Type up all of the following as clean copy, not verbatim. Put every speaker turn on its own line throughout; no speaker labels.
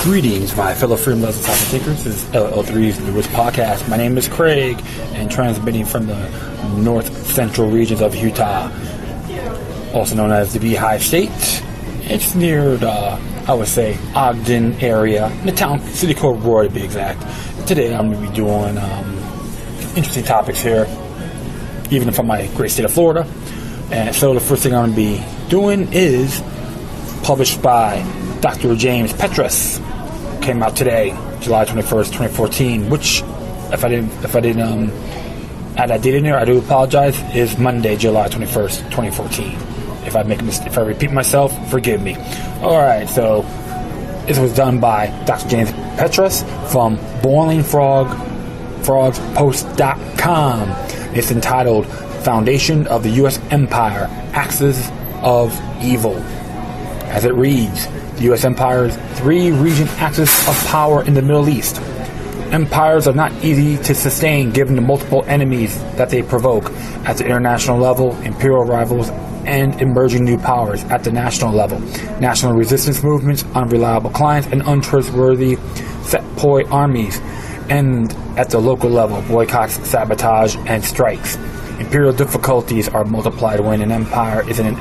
Greetings, my fellow freedom lovers and thinkers. This is LL3's newest podcast. My name is Craig, and transmitting from the north central regions of Utah, also known as the Beehive State. It's near the, I would say, Ogden area, the town, city called Roy to be exact. Today I'm going to be doing interesting topics here, even from my great state of Florida. And so the first thing I'm going to be doing is published by Dr. James Petrus. Came out today, July 21st, 2014, which, if I didn't add that date in there, I do apologize, is Monday, July 21st, 2014. If I repeat myself, forgive me. Alright, so this was done by Dr. James Petrus from BoilingFrogsPost.com. It's entitled Foundation of the U.S. Empire, Axis of Evil. As it reads, the U.S. Empire's three-region axis of power in the Middle East. Empires are not easy to sustain given the multiple enemies that they provoke at the international level, imperial rivals, and emerging new powers at the national level, national resistance movements, unreliable clients, and untrustworthy sepoy armies, and at the local level, boycotts, sabotage, and strikes. Imperial difficulties are multiplied when an empire is in an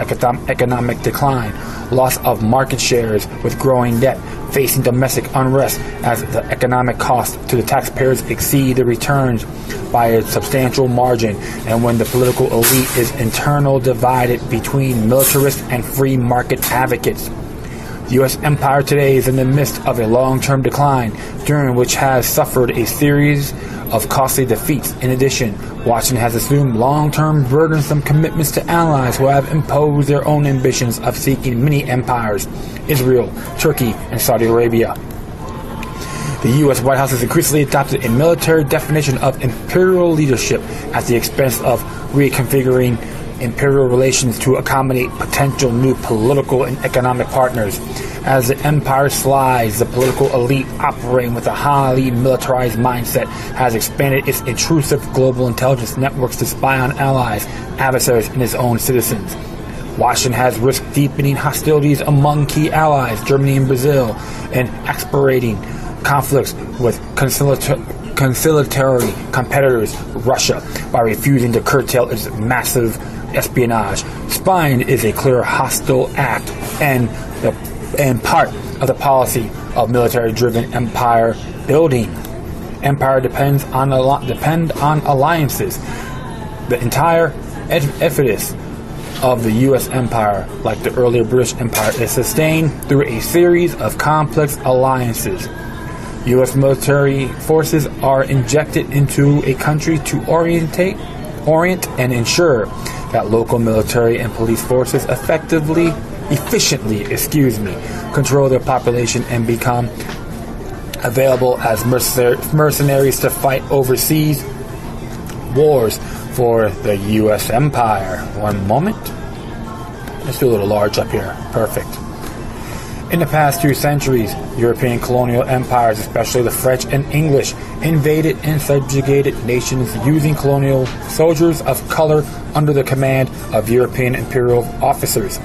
economic decline, loss of market shares with growing debt, facing domestic unrest as the economic cost to the taxpayers exceed the returns by a substantial margin, and when the political elite is internally divided between militarists and free market advocates. The U.S. empire today is in the midst of a long-term decline, during which has suffered a series of costly defeats. In addition, Washington has assumed long-term burdensome commitments to allies who have imposed their own ambitions of seeking mini empires, Israel, Turkey, and Saudi Arabia. The U.S. White House has increasingly adopted a military definition of imperial leadership at the expense of reconfiguring imperial relations to accommodate potential new political and economic partners. As the empire slides, the political elite operating with a highly militarized mindset has expanded its intrusive global intelligence networks to spy on allies, adversaries, and its own citizens. Washington has risked deepening hostilities among key allies, Germany and Brazil, and exacerbating conflicts with conciliatory competitors, Russia, by refusing to curtail its massive espionage. Spying is a clear hostile act and part of the policy of military-driven empire building. Empire depend on alliances. The entire impetus of the U.S. empire, like the earlier British Empire, is sustained through a series of complex alliances. U.S. military forces are injected into a country to orient and ensure that local military and police forces efficiently control their population and become available as mercenaries to fight overseas wars for the U.S. empire. One moment. Let's do a little large up here. Perfect. In the past 2 centuries, European colonial empires, especially the French and English, invaded and subjugated nations using colonial soldiers of color under the command of European imperial officers.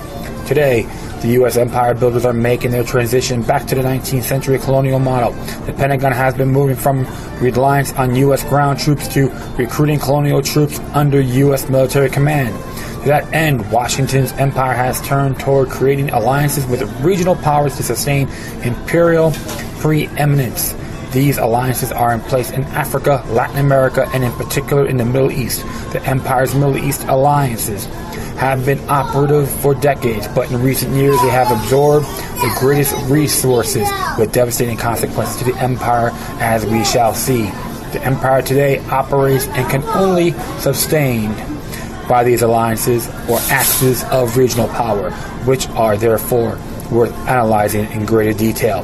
Today, the U.S. empire builders are making their transition back to the 19th century colonial model. The Pentagon has been moving from reliance on U.S. ground troops to recruiting colonial troops under U.S. military command. To that end, Washington's empire has turned toward creating alliances with regional powers to sustain imperial preeminence. These alliances are in place in Africa, Latin America, and in particular in the Middle East. The empire's Middle East alliances have been operative for decades, but in recent years they have absorbed the greatest resources with devastating consequences to the empire, as we shall see. The empire today operates and can only sustain by these alliances or axes of regional power, which are therefore worth analyzing in greater detail.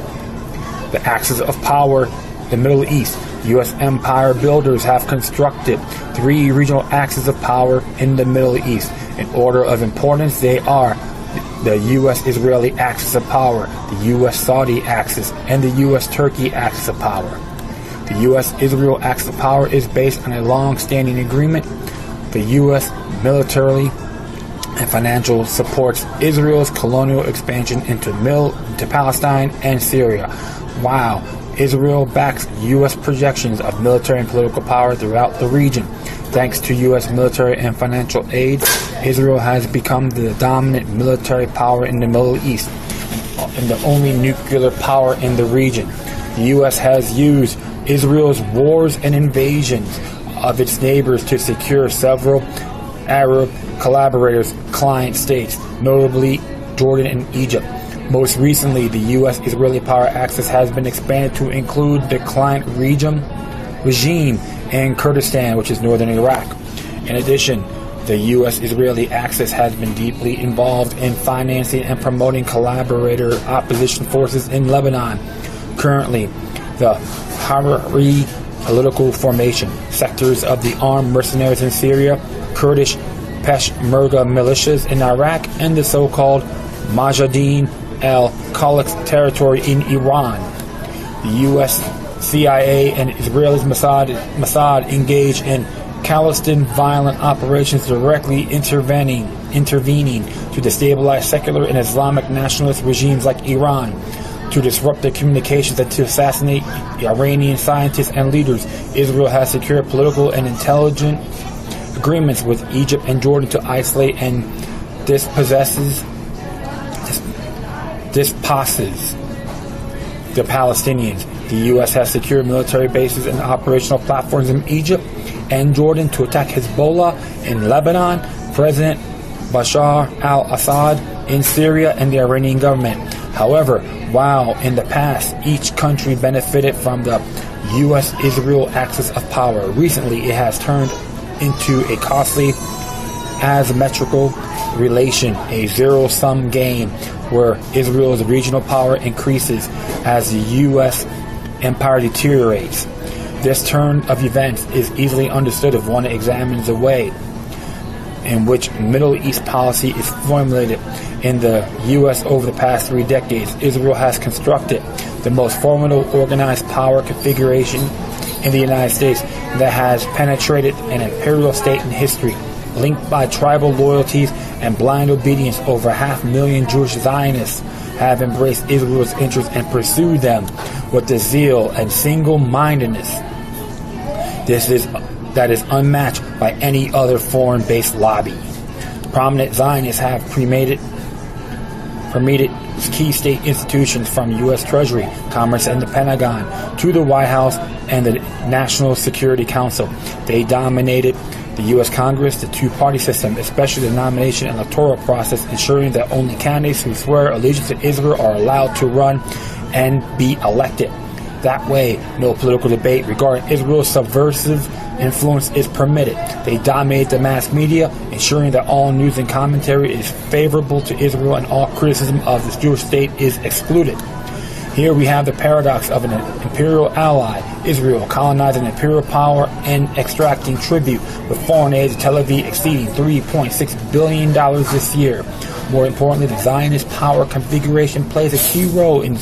The axes of power in the Middle East. U.S. empire builders have constructed 3 regional axes of power in the Middle East. In order of importance, they are the U.S.-Israeli axis of power, the U.S.-Saudi axis, and the U.S.-Turkey axis of power. The U.S.-Israel axis of power is based on a long-standing agreement. The U.S. militarily and financial supports Israel's colonial expansion into Palestine and Syria, While Israel backs U.S. projections of military and political power throughout the region. Thanks to U.S. military and financial aid, Israel has become the dominant military power in the Middle East and the only nuclear power in the region. The U.S. has used Israel's wars and invasions of its neighbors to secure several Arab collaborators, client states, notably Jordan and Egypt. Most recently, the U.S.-Israeli power axis has been expanded to include the client regime in Kurdistan, which is northern Iraq. In addition, the U.S.-Israeli axis has been deeply involved in financing and promoting collaborator opposition forces in Lebanon. Currently, the Hariri political formation, sectors of the armed mercenaries in Syria, Kurdish Peshmerga militias in Iraq, and the so-called Mujahideen al-Khalq territory in Iran. The U.S. CIA and Israel's Mossad engage in clandestine violent operations directly intervening to destabilize secular and Islamic nationalist regimes like Iran, to disrupt their communications and to assassinate Iranian scientists and leaders. Israel has secured political and intelligence agreements with Egypt and Jordan to isolate and dispossesses the Palestinians. The U.S. has secured military bases and operational platforms in Egypt and Jordan to attack Hezbollah in Lebanon, President Bashar al-Assad in Syria, and the Iranian government. However, while in the past each country benefited from the U.S.-Israel axis of power, recently it has turned into a costly asymmetrical relation, a zero-sum game where Israel's regional power increases as the U.S. empire deteriorates. This turn of events is easily understood if one examines the way in which Middle East policy is formulated in the U.S. over the past 3 decades. Israel has constructed the most formidable organized power configuration in the United States that has penetrated an imperial state in history. Linked by tribal loyalties and blind obedience, over 500,000 Jewish Zionists have embraced Israel's interests and pursued them with the zeal and single-mindedness that is unmatched by any other foreign-based lobby. Prominent Zionists have permeated key state institutions from U.S. Treasury, Commerce, and the Pentagon to the White House and the National Security Council. They dominated the U.S. Congress, the two-party system, especially the nomination and electoral process, ensuring that only candidates who swear allegiance to Israel are allowed to run and be elected. That way, no political debate regarding Israel's subversive influence is permitted. They dominate the mass media, ensuring that all news and commentary is favorable to Israel and all criticism of the Jewish state is excluded. Here we have the paradox of an imperial ally, Israel, colonizing imperial power and extracting tribute, with foreign aid to Tel Aviv exceeding $3.6 billion this year. More importantly, the Zionist power configuration plays a key role in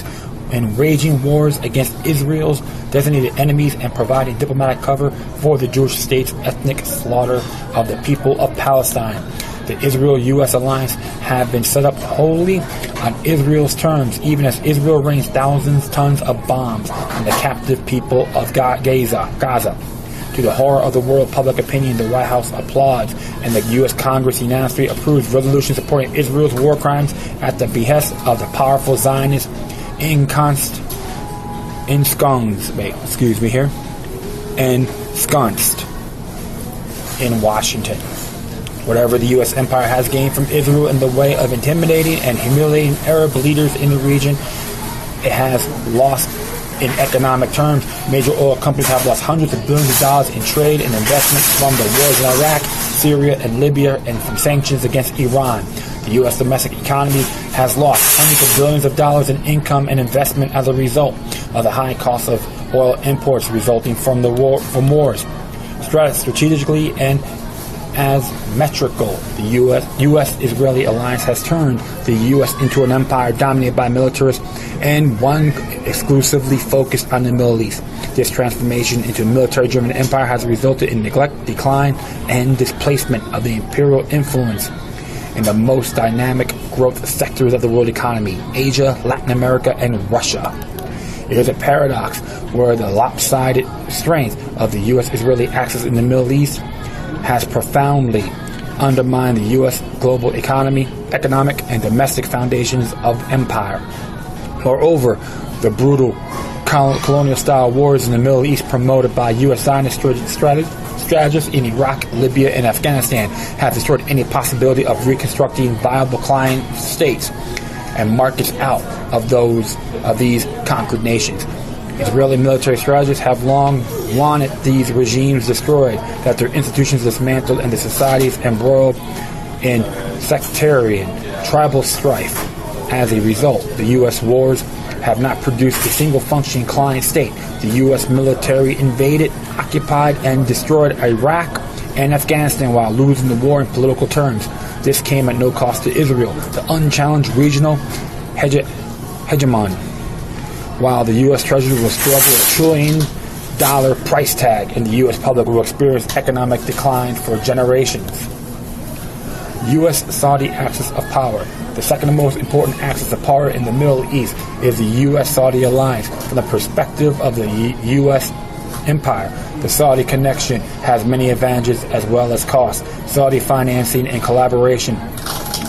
waging wars against Israel's designated enemies and providing diplomatic cover for the Jewish state's ethnic slaughter of the people of Palestine. The Israel-U.S. alliance have been set up wholly on Israel's terms, even as Israel rains thousands of tons of bombs on the captive people of Gaza. To the horror of the world public opinion, the White House applauds, and the U.S. Congress unanimously approves resolutions supporting Israel's war crimes at the behest of the powerful Zionists ensconced in Washington. Whatever the U.S. empire has gained from Israel in the way of intimidating and humiliating Arab leaders in the region, it has lost in economic terms. Major oil companies have lost hundreds of billions of dollars in trade and investments from the wars in Iraq, Syria, and Libya, and from sanctions against Iran. The U.S. domestic economy has lost hundreds of billions of dollars in income and investment as a result of the high cost of oil imports resulting from the wars. Strategically and asymmetrical, the U.S.-Israeli alliance has turned the U.S. into an empire dominated by militarists and one exclusively focused on the Middle East. This transformation into a military-driven empire has resulted in neglect, decline, and displacement of the imperial influence in the most dynamic growth sectors of the world economy: Asia, Latin America, and Russia. It is a paradox where the lopsided strength of the U.S.-Israeli axis in the Middle East has profoundly undermined the U.S. global economic and domestic foundations of empire. Moreover, the brutal colonial-style wars in the Middle East promoted by U.S. Zionist strategists in Iraq, Libya, and Afghanistan have destroyed any possibility of reconstructing viable client states and markets out of these conquered nations. Israeli military strategists have long wanted these regimes destroyed, that their institutions dismantled, and their societies embroiled in sectarian, tribal strife. As a result, the U.S. wars have not produced a single functioning client state. The U.S. military invaded, occupied, and destroyed Iraq and Afghanistan while losing the war in political terms. This came at no cost to Israel, the unchallenged regional hegemon. While the U.S. Treasury will struggle with $1 trillion price tag, and the U.S. public will experience economic decline for generations. U.S.-Saudi axis of power. The second most important axis of power in the Middle East is the U.S.-Saudi alliance. From the perspective of the U.S. empire, the Saudi connection has many advantages as well as costs. Saudi financing and collaboration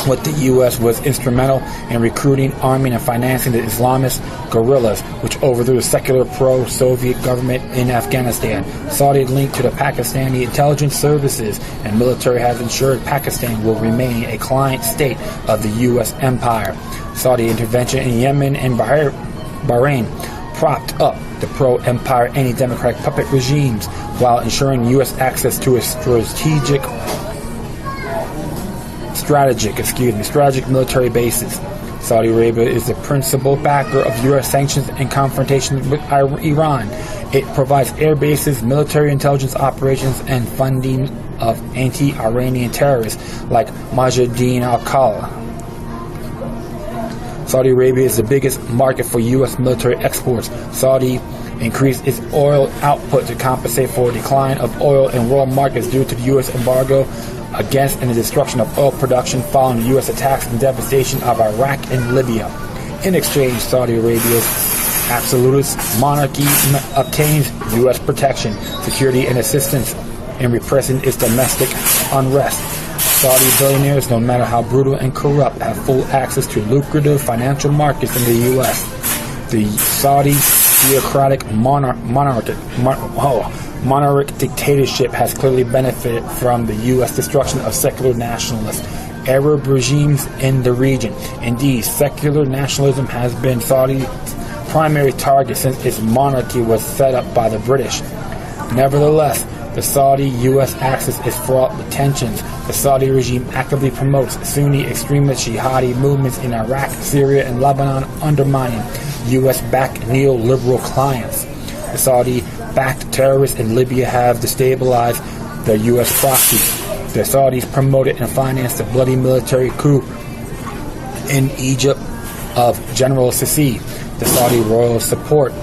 with the U.S. was instrumental in recruiting, arming, and financing the Islamist guerrillas, which overthrew the secular pro-Soviet government in Afghanistan. Saudi link to the Pakistani intelligence services and military has ensured Pakistan will remain a client state of the U.S. empire. Saudi intervention in Yemen and Bahrain propped up the pro-empire anti-democratic puppet regimes while ensuring U.S. access to a strategic military bases. Saudi Arabia is the principal backer of U.S. sanctions and confrontation with Iran. It provides air bases, military intelligence operations, and funding of anti-Iranian terrorists like Mujahideen al-Qaeda. Saudi Arabia is the biggest market for U.S. military exports. Saudi increased its oil output to compensate for a decline of oil in world markets due to the U.S. embargo against and the destruction of oil production following the U.S. attacks and devastation of Iraq and Libya. In exchange, Saudi Arabia's absolutist monarchy obtains U.S. protection, security, and assistance in repressing its domestic unrest. Saudi billionaires, no matter how brutal and corrupt, have full access to lucrative financial markets in the U.S. The Saudi theocratic monarch dictatorship has clearly benefited from the U.S. destruction of secular nationalist Arab regimes in the region. Indeed, secular nationalism has been Saudi's primary target since its monarchy was set up by the British. Nevertheless, the Saudi-U.S. axis is fraught with tensions. The Saudi regime actively promotes Sunni extremist jihadi movements in Iraq, Syria, and Lebanon, undermining U.S.-backed neoliberal clients. The Saudi-backed terrorists in Libya have destabilized the U.S. proxies. The Saudis promoted and financed the bloody military coup in Egypt of General Sisi. The Saudi royals support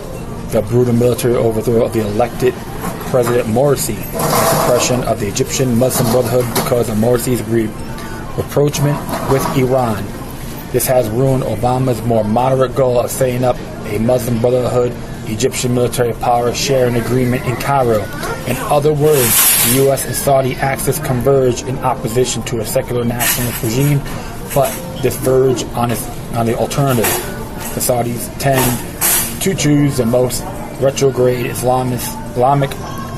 the brutal military overthrow of the elected President Morsi and suppression of the Egyptian Muslim Brotherhood because of Morsi's rapprochement with Iran. This has ruined Obama's more moderate goal of setting up a Muslim Brotherhood Egyptian military power share an agreement in Cairo. In other words, the U.S. and Saudi axis converge in opposition to a secular nationalist regime, but diverge on the alternative. The Saudis tend to choose the most retrograde Islamic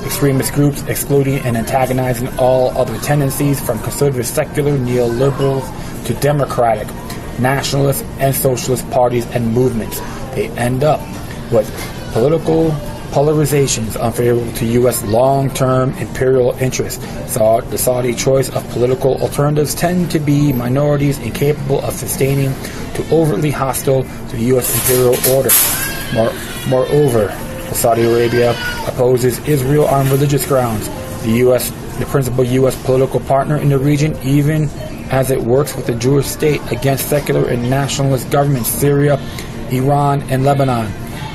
extremist groups, excluding and antagonizing all other tendencies from conservative secular neoliberals to democratic, nationalist, and socialist parties and movements. They end up with political polarizations unfavorable to U.S. long-term imperial interests. So the Saudi choice of political alternatives tend to be minorities incapable of sustaining to overtly hostile to the U.S. imperial order. Moreover, Saudi Arabia opposes Israel on religious grounds. The principal U.S. political partner in the region, even as it works with the Jewish state against secular and nationalist governments, Syria, Iran, and Lebanon.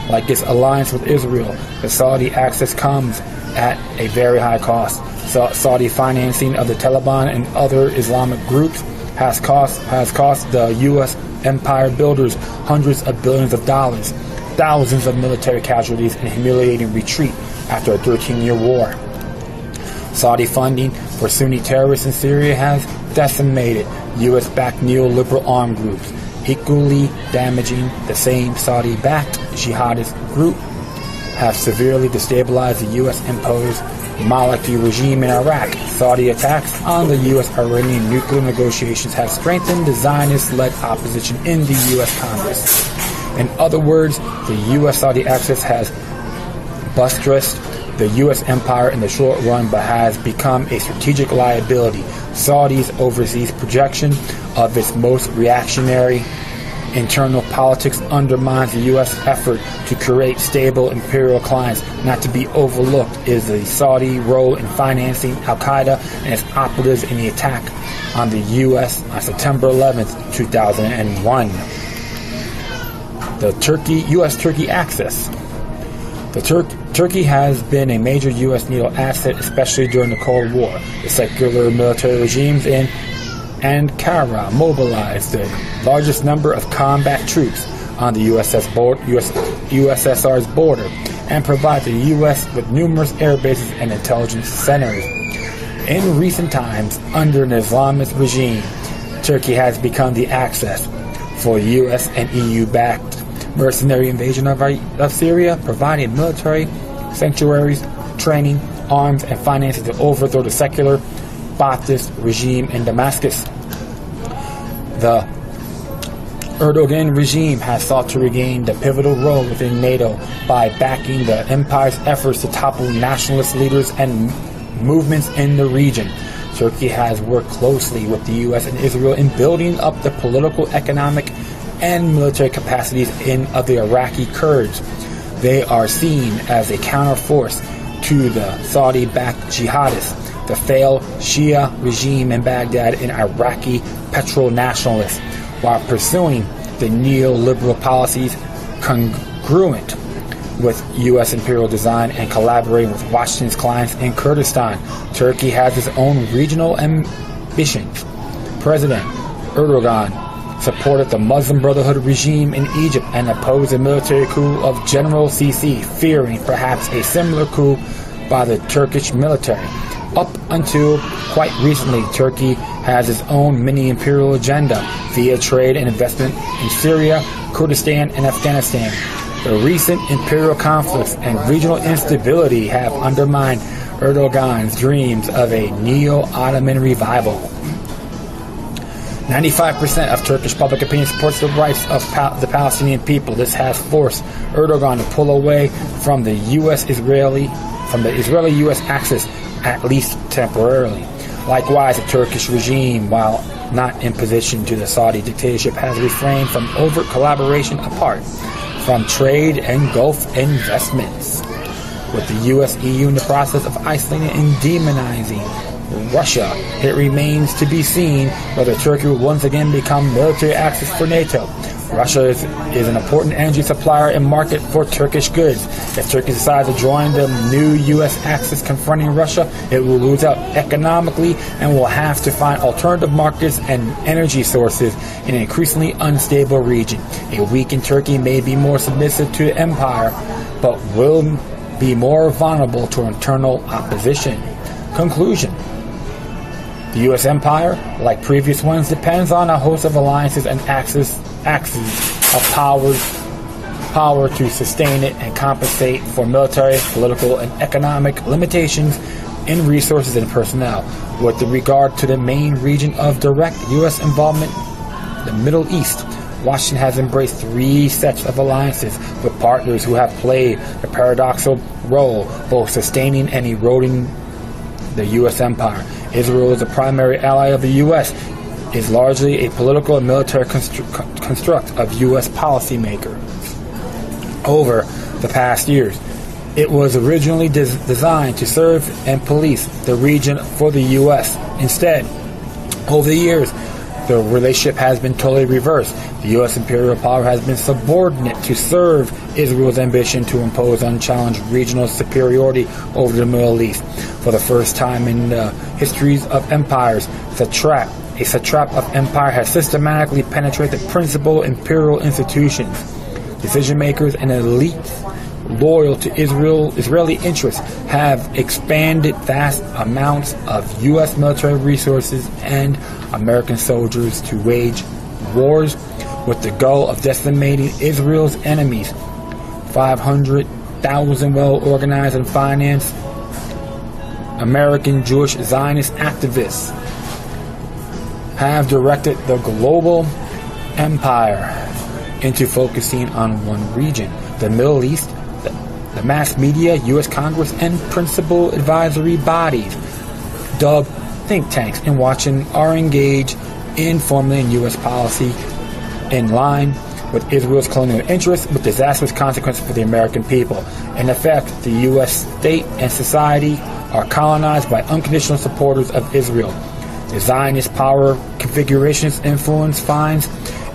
Like its alliance with Israel, the Saudi axis comes at a very high cost. Saudi financing of the Taliban and other Islamic groups has cost the U.S. empire builders hundreds of billions of dollars. thousands of military casualties and humiliating retreat after a 13-year war. Saudi funding for Sunni terrorists in Syria has decimated U.S.-backed neoliberal armed groups, equally damaging the same Saudi-backed jihadist group, have severely destabilized the U.S.-imposed Maliki regime in Iraq. Saudi attacks on the U.S.-Iranian nuclear negotiations have strengthened the Zionist-led opposition in the U.S. Congress. In other words, the U.S.-Saudi axis has buttressed the U.S. empire in the short run, but has become a strategic liability. Saudi's overseas projection of its most reactionary internal politics undermines the U.S. effort to create stable imperial clients. Not to be overlooked is the Saudi role in financing Al-Qaeda and its operatives in the attack on the U.S. on September 11th, 2001. The U.S.-Turkey axis. Turkey has been a major U.S. NATO asset, especially during the Cold War. The secular military regimes in Ankara mobilized the largest number of combat troops on the USSR's border and provide the U.S. with numerous air bases and intelligence centers. In recent times, under an Islamist regime, Turkey has become the access for U.S. and EU-backed mercenary invasion of Syria, providing military sanctuaries, training, arms, and finances to overthrow the secular Ba'athist regime in Damascus. The Erdogan regime has sought to regain the pivotal role within NATO by backing the empire's efforts to topple nationalist leaders and movements in the region. Turkey has worked closely with the U.S. and Israel in building up the political, economic, and military capacities of the Iraqi Kurds. They are seen as a counterforce to the Saudi-backed jihadists, the failed Shia regime in Baghdad, and Iraqi petro-nationalists, while pursuing the neoliberal policies congruent with U.S. imperial design and collaborating with Washington's clients in Kurdistan. Turkey has its own regional ambitions. President Erdogan supported the Muslim Brotherhood regime in Egypt and opposed the military coup of General Sisi, fearing perhaps a similar coup by the Turkish military. Up until quite recently, Turkey has its own mini-imperial agenda via trade and investment in Syria, Kurdistan, and Afghanistan. The recent imperial conflicts and regional instability have undermined Erdogan's dreams of a neo-Ottoman revival. 95% of Turkish public opinion supports the rights of the Palestinian people. This has forced Erdogan to pull away from the Israeli-U.S. axis, at least temporarily. Likewise, the Turkish regime, while not in position to the Saudi dictatorship, has refrained from overt collaboration apart from trade and Gulf investments. With the U.S.-EU in the process of isolating and demonizing Russia, it remains to be seen whether Turkey will once again become military axis for NATO. Russia is an important energy supplier and market for Turkish goods. If Turkey decides to join the new U.S. axis confronting Russia, it will lose out economically and will have to find alternative markets and energy sources in an increasingly unstable region. A weakened Turkey may be more submissive to the empire, but will be more vulnerable to internal opposition. Conclusion. The U.S. empire, like previous ones, depends on a host of alliances and axes of power to sustain it and compensate for military, political, and economic limitations in resources and personnel. With regard to the main region of direct U.S. involvement, the Middle East, Washington has embraced three sets of alliances with partners who have played a paradoxical role, both sustaining and eroding the U.S. empire. Israel is the primary ally of the U.S., is largely a political and military construct of U.S. policymakers. Over the past years, it was originally designed to serve and police the region for the U.S. Instead, over the years, the relationship has been totally reversed. The U.S. imperial power has been subordinate to serve Israel's ambition to impose unchallenged regional superiority over the Middle East. For the first time in the histories of empires, a satrap of empire has systematically penetrated principal imperial institutions. decision makers and elites loyal to Israeli interests have expended vast amounts of U.S. military resources and American soldiers to wage wars with the goal of decimating Israel's enemies. 500,000 well-organized and financed American Jewish Zionist activists have directed the global empire into focusing on one region, the Middle East. The mass media, U.S. Congress, and principal advisory bodies, dubbed think tanks in Washington, are engaged informally in U.S. policy in line with Israel's colonial interests with disastrous consequences for the American people. In effect, the U.S. state and society are colonized by unconditional supporters of Israel. The Zionist power configuration's influence finds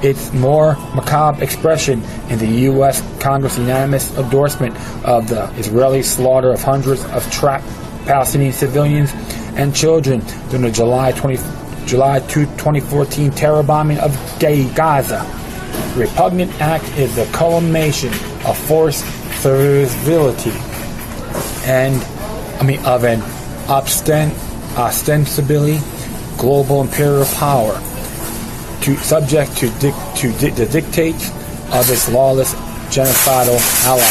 its more macabre expression in the U.S. Congress' unanimous endorsement of the Israeli slaughter of hundreds of trapped Palestinian civilians and children during the July 2014 terror bombing of Gaza. The repugnant act is the culmination of forced servility of an ostensibly global imperial power subject to the dictates of its lawless genocidal ally.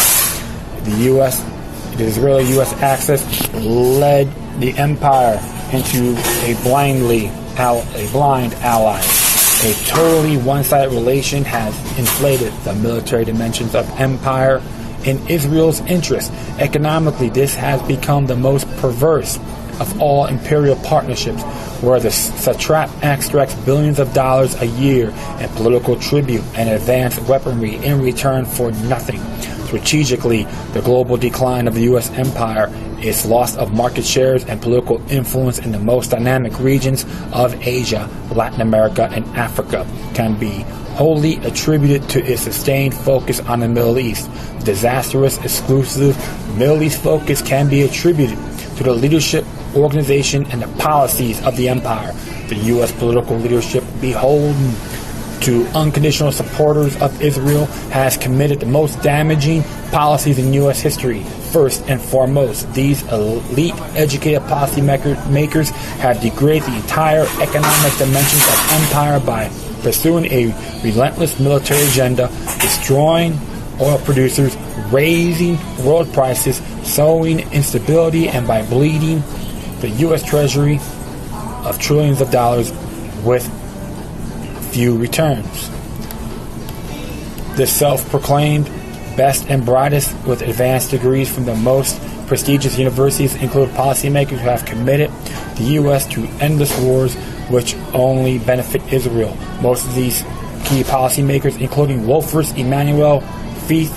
The Israeli-U.S. axis led the empire into a blind ally. A totally one-sided relation has inflated the military dimensions of empire in Israel's interest. Economically, this has become the most perverse of all imperial partnerships, where the satrap extracts billions of dollars a year in political tribute and advanced weaponry in return for nothing. Strategically, the global decline of the U.S. empire, its loss of market shares and political influence in the most dynamic regions of Asia, Latin America, and Africa can be wholly attributed to its sustained focus on the Middle East. The disastrous, exclusive Middle East focus can be attributed to the leadership, organization, and the policies of the empire. The U.S. political leadership, beholden to unconditional supporters of Israel, has committed the most damaging policies in U.S. history. First and foremost, these elite, educated policy makers have degraded the entire economic dimensions of empire by pursuing a relentless military agenda, destroying oil producers, raising world prices, sowing instability, and by bleeding the U.S. Treasury of trillions of dollars with few returns. The self-proclaimed best and brightest with advanced degrees from the most prestigious universities include policymakers who have committed the U.S. to endless wars which only benefit Israel. Most of these key policymakers, including Wolfers, Emanuel, Feith,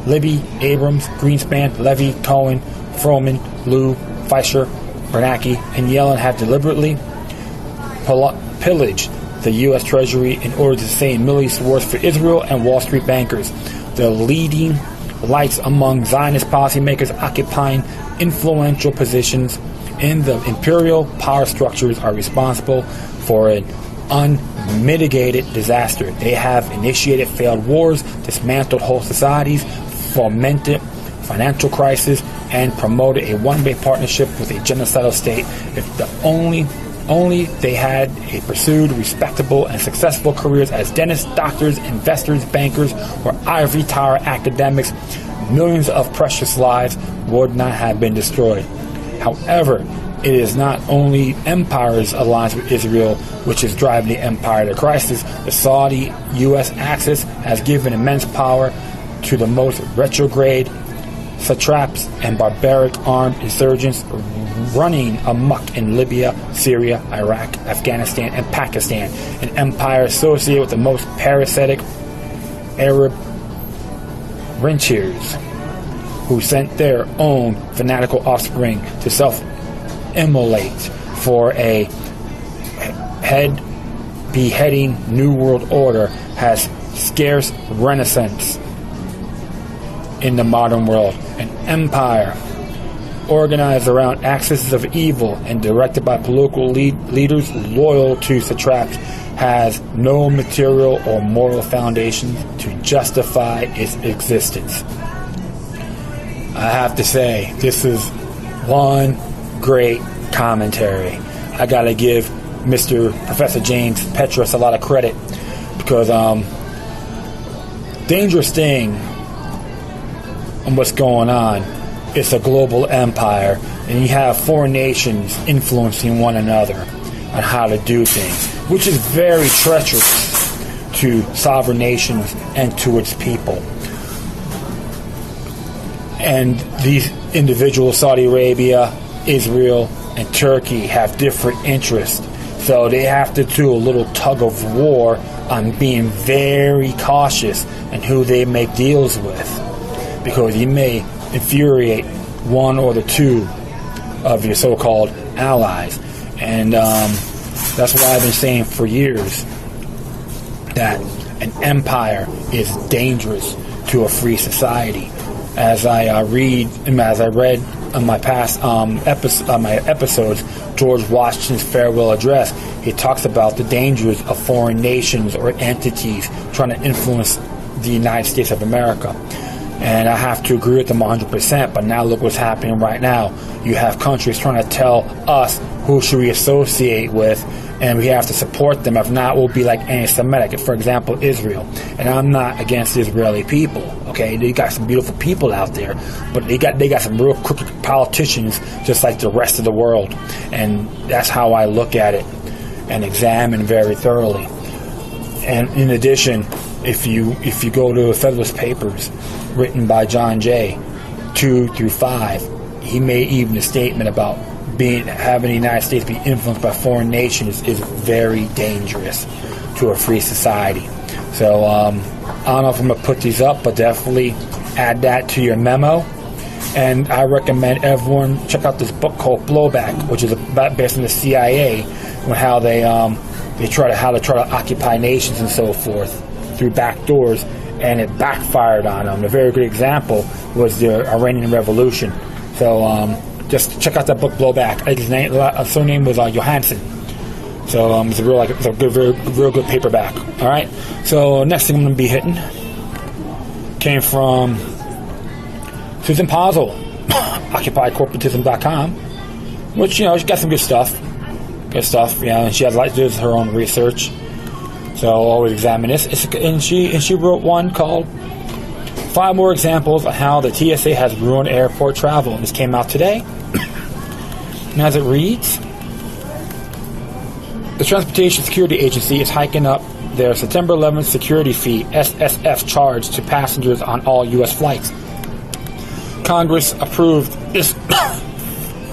Libby, Abrams, Greenspan, Levy, Cohen, Froman, Liu, Fisher, Bernanke, and Yellen, have deliberately pillaged the U.S. Treasury in order to sustain Middle East wars for Israel and Wall Street bankers. The leading lights among Zionist policymakers occupying influential positions in the imperial power structures are responsible for an unmitigated disaster. They have initiated failed wars, dismantled whole societies, fomented financial crisis, and promoted a one-way partnership with a genocidal state. If the only they had pursued respectable and successful careers as dentists, doctors, investors, bankers, or ivory tower academics, millions of precious lives would not have been destroyed. However, it is not only empire's alliance with Israel which is driving the empire to crisis. The Saudi-U.S. axis has given immense power to the most retrograde satraps and barbaric armed insurgents running amok in Libya, Syria, Iraq, Afghanistan, and Pakistan, an empire associated with the most parasitic Arab rentiers who sent their own fanatical offspring to self-immolate for a head-beheading New World Order has scarce renaissance in the modern world. An empire organized around axes of evil and directed by political leaders loyal to satraps has no material or moral foundation to justify its existence. I have to say, this is one great commentary. I gotta give Mr. Professor James Petras a lot of credit, because dangerous thing on what's going on. It's a global empire, and you have foreign nations influencing one another on how to do things, which is very treacherous to sovereign nations and to its people. And these individuals, Saudi Arabia, Israel, and Turkey, have different interests. So they have to do a little tug of war on being very cautious in who they make deals with, because you may infuriate one or the two of your so-called allies. And that's why I've been saying for years that an empire is dangerous to a free society. As I read on my past episodes, George Washington's farewell address, he talks about the dangers of foreign nations or entities trying to influence the United States of America. And I have to agree with them 100%, but now look what's happening right now. You have countries trying to tell us who should we associate with, and we have to support them. If not, we'll be like anti-Semitic. For example, Israel. And I'm not against the Israeli people. Okay, they got some beautiful people out there, but they got some real crooked politicians, just like the rest of the world. And that's how I look at it and examine very thoroughly. And in addition, if you go to the Federalist Papers written by John Jay 2 through 5, he made even a statement about having the United States be influenced by foreign nations is very dangerous to a free society. So I don't know if I'm going to put these up, but definitely add that to your memo. And I recommend everyone check out this book called Blowback, which is based on the CIA, and how they try to occupy nations and so forth through back doors, and it backfired on them. A very good example was the Iranian Revolution. So just check out that book, Blowback. I think his surname was Johansson. So it's a real good paperback. All right. So next thing I'm going to be hitting came from Susan Posel, OccupyCorporatism.com, which she got some good stuff. And she does her own research. So I'll always examine this. And she wrote one called 5 More Examples of How the TSA Has Ruined Airport Travel. And this came out today. And as it reads, the Transportation Security Agency is hiking up their September 11th security fee, SSF, charge to passengers on all U.S. flights. Congress approved this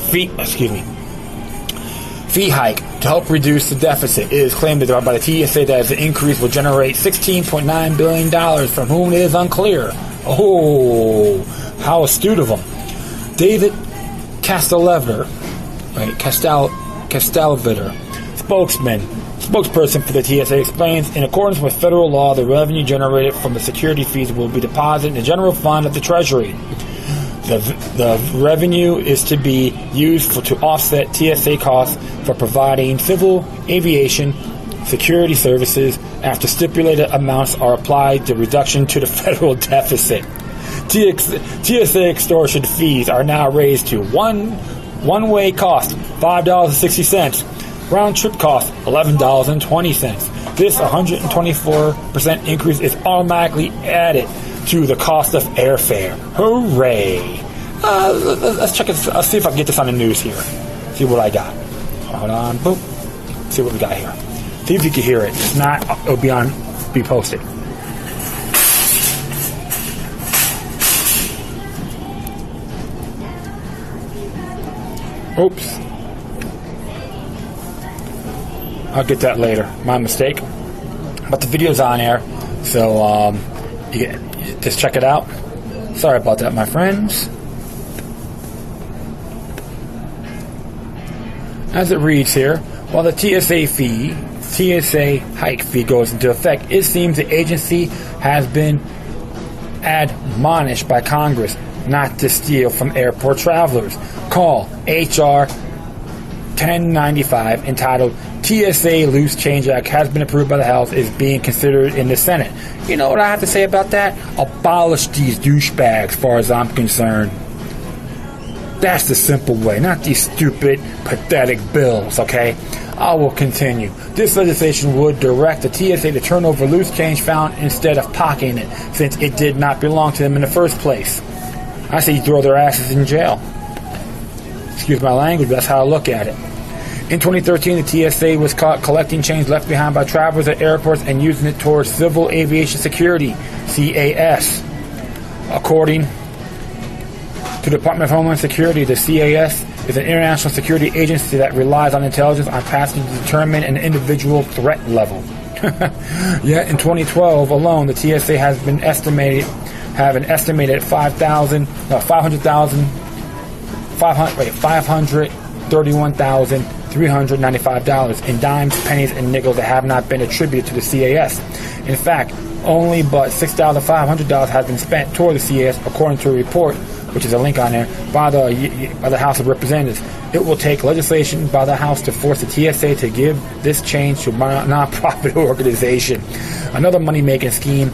fee hike to help reduce the deficit. It is claimed by the TSA that the increase will generate $16.9 billion, from whom it is unclear. Oh, how astute of them. David Castelvedder, spokesperson for the TSA, explains, in accordance with federal law, the revenue generated from the security fees will be deposited in the general fund of the Treasury. The revenue is to be used to offset TSA costs for providing civil aviation security services. After stipulated amounts are applied, the reduction to the federal deficit. TSA extortion fees are now raised to one-way cost $5.60, round-trip cost $11.20. This 124% increase is automatically added to the cost of airfare. Hooray! Let's check it. Let's see if I can get this on the news here. See what I got. Hold on. Boom. See what we got here. See if you can hear it. If not, it'll be posted. Oops. I'll get that later. My mistake. But the video's on air, so just check it out. Sorry about that, my friends. As it reads here, while the TSA hike fee goes into effect, it seems the agency has been admonished by Congress not to steal from airport travelers. Call H.R. 1095, entitled TSA Loose Change Act has been approved by the House, is being considered in the Senate. You know what I have to say about that? Abolish these douchebags, as far as I'm concerned. That's the simple way, not these stupid, pathetic bills, okay? I will continue. This legislation would direct the TSA to turn over loose change found instead of pocketing it, since it did not belong to them in the first place. I say you throw their asses in jail. Excuse my language, but that's how I look at it. In 2013, the TSA was caught collecting change left behind by travelers at airports and using it towards Civil Aviation Security, CAS. According to the Department of Homeland Security, the CAS is an international security agency that relies on intelligence on passengers to determine an individual threat level. Yet in 2012 alone, the TSA has been estimated 531,395 in dimes, pennies, and nickels that have not been attributed to the CAS. In fact, only but $6,500 has been spent toward the CAS, according to a report, which is a link on there, by the House of Representatives. It will take legislation by the House to force the TSA to give this change to a non-profit organization. Another money-making scheme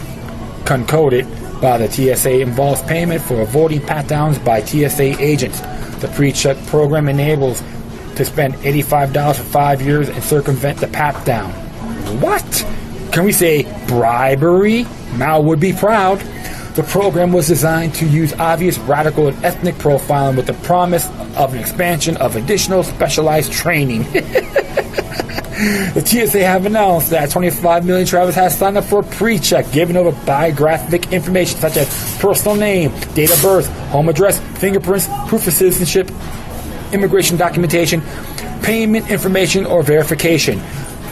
concocted by the TSA involves payment for avoiding pat-downs by TSA agents. The pre-check program enables to spend $85 for 5 years and circumvent the pat-down. What? Can we say bribery? Mao would be proud. The program was designed to use obvious radical and ethnic profiling with the promise of an expansion of additional specialized training. The TSA have announced that 25 million travelers have signed up for a pre-check, giving over biographic information such as personal name, date of birth, home address, fingerprints, proof of citizenship, immigration documentation, payment information, or verification.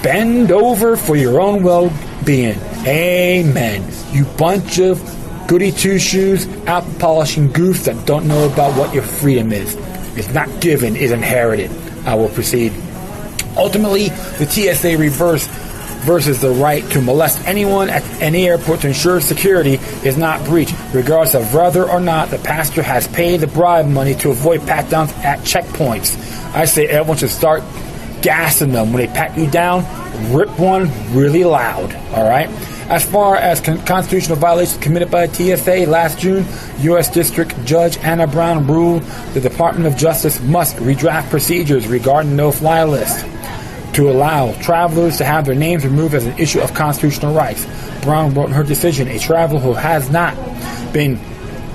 Bend over for your own well-being. Amen. You bunch of goody two-shoes, apple polishing goofs that don't know about what your freedom is. It's not given, it's inherited. I will proceed. Ultimately, the TSA versus the right to molest anyone at any airport to ensure security is not breached, regardless of whether or not the passenger has paid the bribe money to avoid pat-downs at checkpoints. I say everyone should start gassing them. When they pat you down, rip one really loud, all right? As far as constitutional violations committed by TSA, last June, U.S. District Judge Anna Brown ruled the Department of Justice must redraft procedures regarding the no-fly list to allow travelers to have their names removed as an issue of constitutional rights. Brown wrote in her decision, a traveler who has not been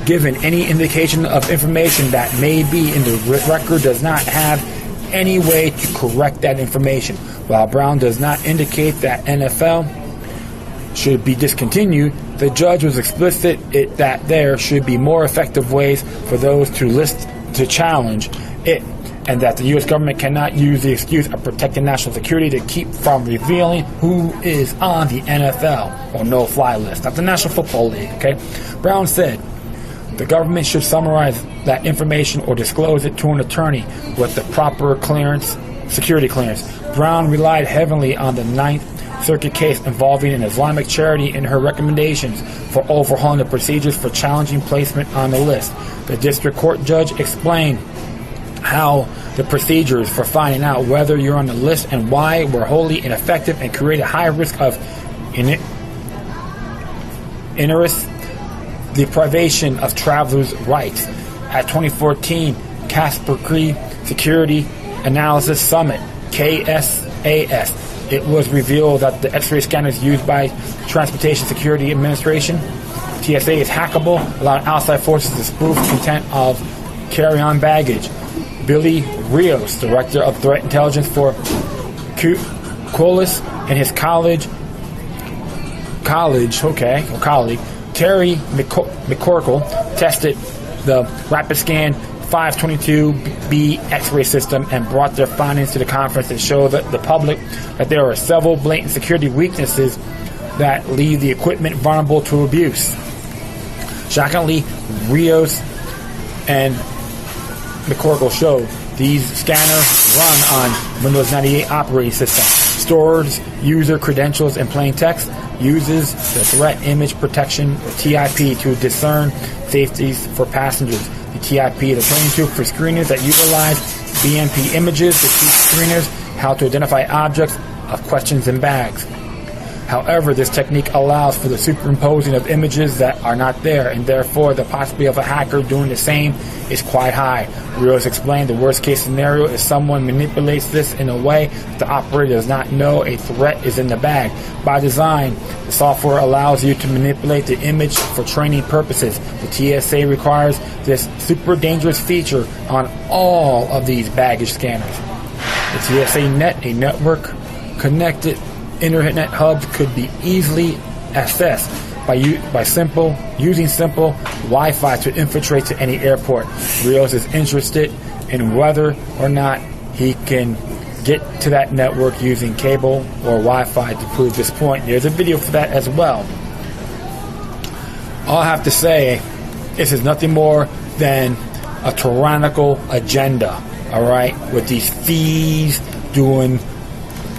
given any indication of information that may be in the record does not have any way to correct that information. While Brown does not indicate that NFL should be discontinued, the judge was explicit that there should be more effective ways for those to challenge it, and that the U.S. government cannot use the excuse of protecting national security to keep from revealing who is on the NFL or no-fly list, not the National Football League, okay? Brown said, the government should summarize that information or disclose it to an attorney with the proper security clearance. Brown relied heavily on the Ninth Circuit case involving an Islamic charity in her recommendations for overhauling the procedures for challenging placement on the list. The district court judge explained how the procedures for finding out whether you're on the list and why were wholly ineffective and created a high risk of interest deprivation of travelers' rights. At 2014 Casper Cree Security Analysis Summit, KSAS, it was revealed that the X-ray scanners used by Transportation Security Administration, TSA, is hackable, allowing outside forces to spoof content of carry-on baggage. Billy Rios, Director of Threat Intelligence for Quolis, and his colleague, Terry McCorkle, tested the RapidScan 522B X-ray system and brought their findings to the conference that show the public that there are several blatant security weaknesses that leave the equipment vulnerable to abuse. Shockingly, Rios and McCorkle showed these scanners run on Windows 98 operating system, stores user credentials in plain text, uses the Threat Image Protection, or TIP, to discern safeties for passengers. The TIP is a training tool for screeners that utilize BMP images to teach screeners how to identify objects of questions in bags. However, this technique allows for the superimposing of images that are not there, and therefore the possibility of a hacker doing the same is quite high. Rios explained the worst case scenario is someone manipulates this in a way that the operator does not know a threat is in the bag. By design, the software allows you to manipulate the image for training purposes. The TSA requires this super dangerous feature on all of these baggage scanners. The TSA Net, a network connected internet hubs, could be easily accessed by using simple Wi-Fi to infiltrate to any airport. Rios is interested in whether or not he can get to that network using cable or Wi-Fi to prove this point. There's a video for that as well. All I have to say, this is nothing more than a tyrannical agenda, all right, with these fees, doing